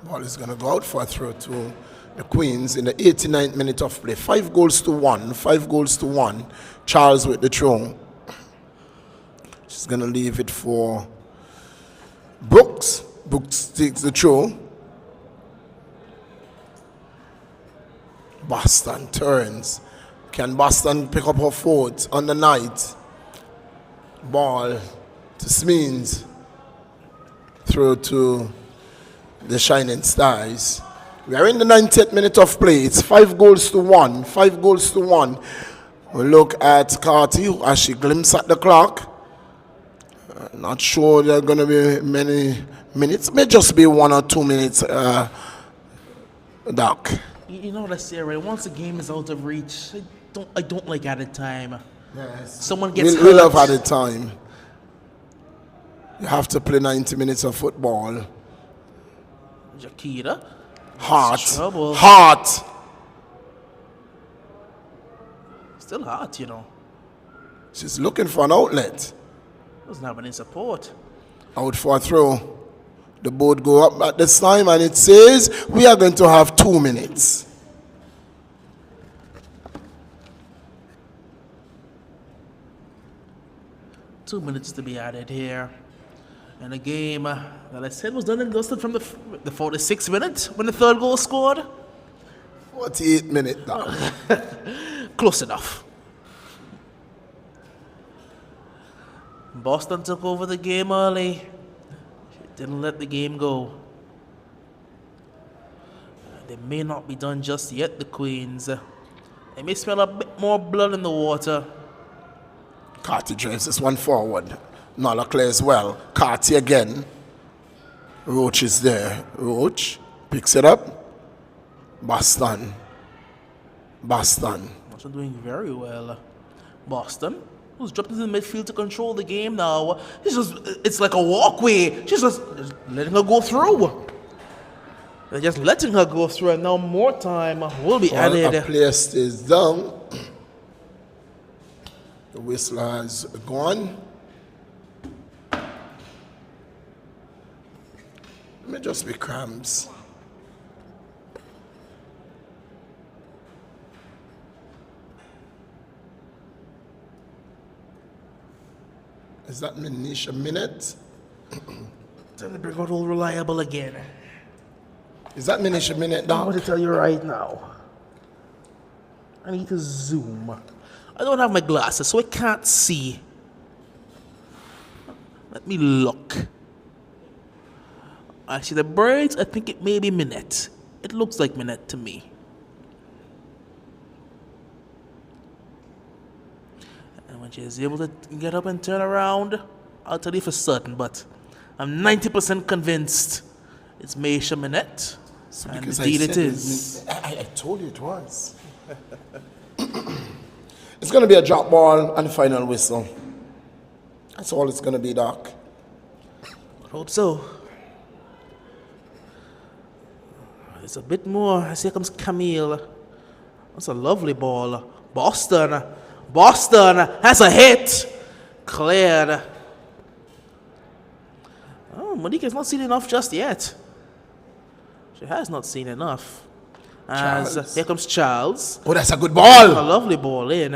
Ball is going to go out for a throw to the Queens in the 89th minute of play. 5 goals to 1. 5 goals to 1. Charles with the throw. She's going to leave it for Brooks. Brooks takes the throw. Boston turns. Can Boston pick up her foot on the night? Ball to Smeens. Throw to the Shining Stars. We are in the 90th minute of play. It's 5 goals to 1. 5 goals to 1. We look at Carty as she glimpses at the clock. Not sure there are going to be many minutes. May just be 1 or 2 minutes, Doc. You know what I say, right? Once the game is out of reach, I don't like added time. Yes. Someone gets hurt. We love added time. You have to play 90 minutes of football. Jakita. Hot. Trouble. Hot. Still hot, you know. She's looking for an outlet. Doesn't have any support. Out for a throw. The board go up at this time and it says we are going to have 2 minutes. Two minutes to be added here. And a game that I said was done and dusted from the 46th minute when the third goal was scored. 48 minutes now. Close enough. Boston took over the game early. Didn't let the game go. They may not be done just yet, the Queens. They may smell a bit more blood in the water. Carty drives this one forward. Nala clears well. Carty again. Roach is there. Roach picks it up. Boston. Boston doing very well. Boston, who's dropped into the midfield to control the game now. It's like a walkway. She's just letting her go through. They're just letting her go through, and now more time will be added. A player stays down. The whistle has gone. It may just be cramps. Is that Manisha minute? Time to bring out all reliable again. Is that Manisha minute, I'm Doc? going to tell you right now. I need to zoom. I don't have my glasses, so I can't see. Let me look. Actually, the birds, I think it may be Minette. It looks like Minette to me. And when she is able to get up and turn around, I'll tell you for certain, but I'm 90% convinced it's Maisha Minette. And indeed it is. I told you it was. It's going to be a drop ball and final whistle. That's all it's going to be, Doc. I hope so. There's a bit more. Here comes Camille. That's a lovely ball. Boston has a hit. Cleared. Oh, Monique's not seen enough just yet. She has not seen enough. As here comes Charles. Oh, that's a good ball. A lovely ball in.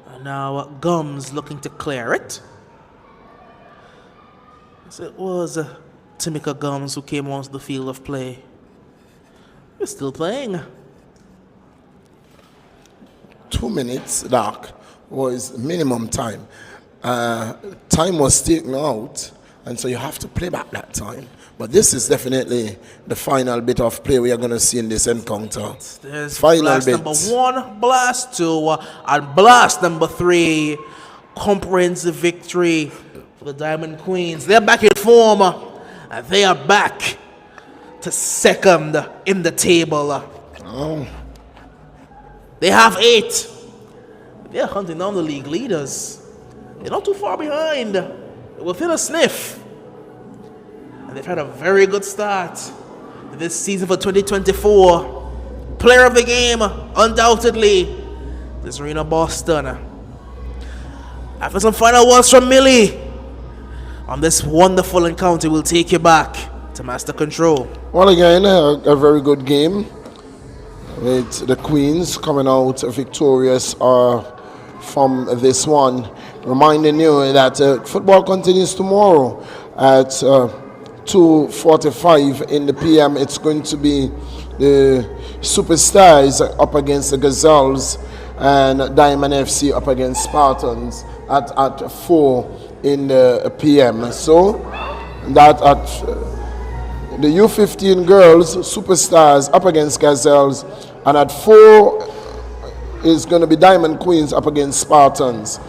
And now Gums looking to clear it. So it was Tamika Gums who came onto the field of play. We're still playing. 2 minutes, Doc, was minimum time. Time was taken out, and so you have to play back that time. But this is definitely the final bit of play we are going to see in this encounter. There's final blast bit. number 1, blast 2, and blast number 3. Comprehensive victory for the Diamond Queens. They're back in form, and they are back to second in the table. Oh. They have 8. They're hunting down the league leaders. They're not too far behind. They're within a sniff. And they've had a very good start this season for 2024. Player of the game, undoubtedly, this Arena Boston. After some final words from Millie on this wonderful encounter, we'll take you back to Master Control. Well, again, a very good game with the Queens coming out victorious from this one. Reminding you that football continues tomorrow at 2:45 in the PM. It's going to be the Superstars up against the Gazelles and Diamond FC up against Spartans at 4 in the PM. So that at the U15 girls, Superstars up against Gazelles, and at 4 is going to be Diamond Queens up against Spartans.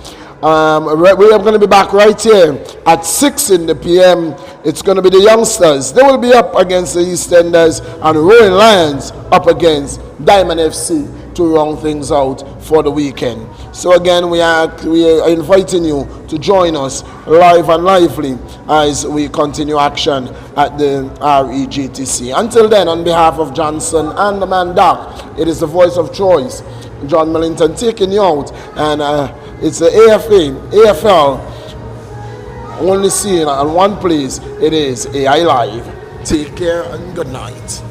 We are going to be back right here at 6 in the PM. It's going to be the youngsters. They will be up against the EastEnders, and Roaring Lions up against Diamond FC to round things out for the weekend. So again, we are inviting you to join us live and lively as we continue action at the REGTC. Until then, on behalf of Johnson and the man Doc, it is the voice of choice, John Millington, taking you out, and it's the AFA, AFL, only seen on one place. It is AI Live. Take care and good night.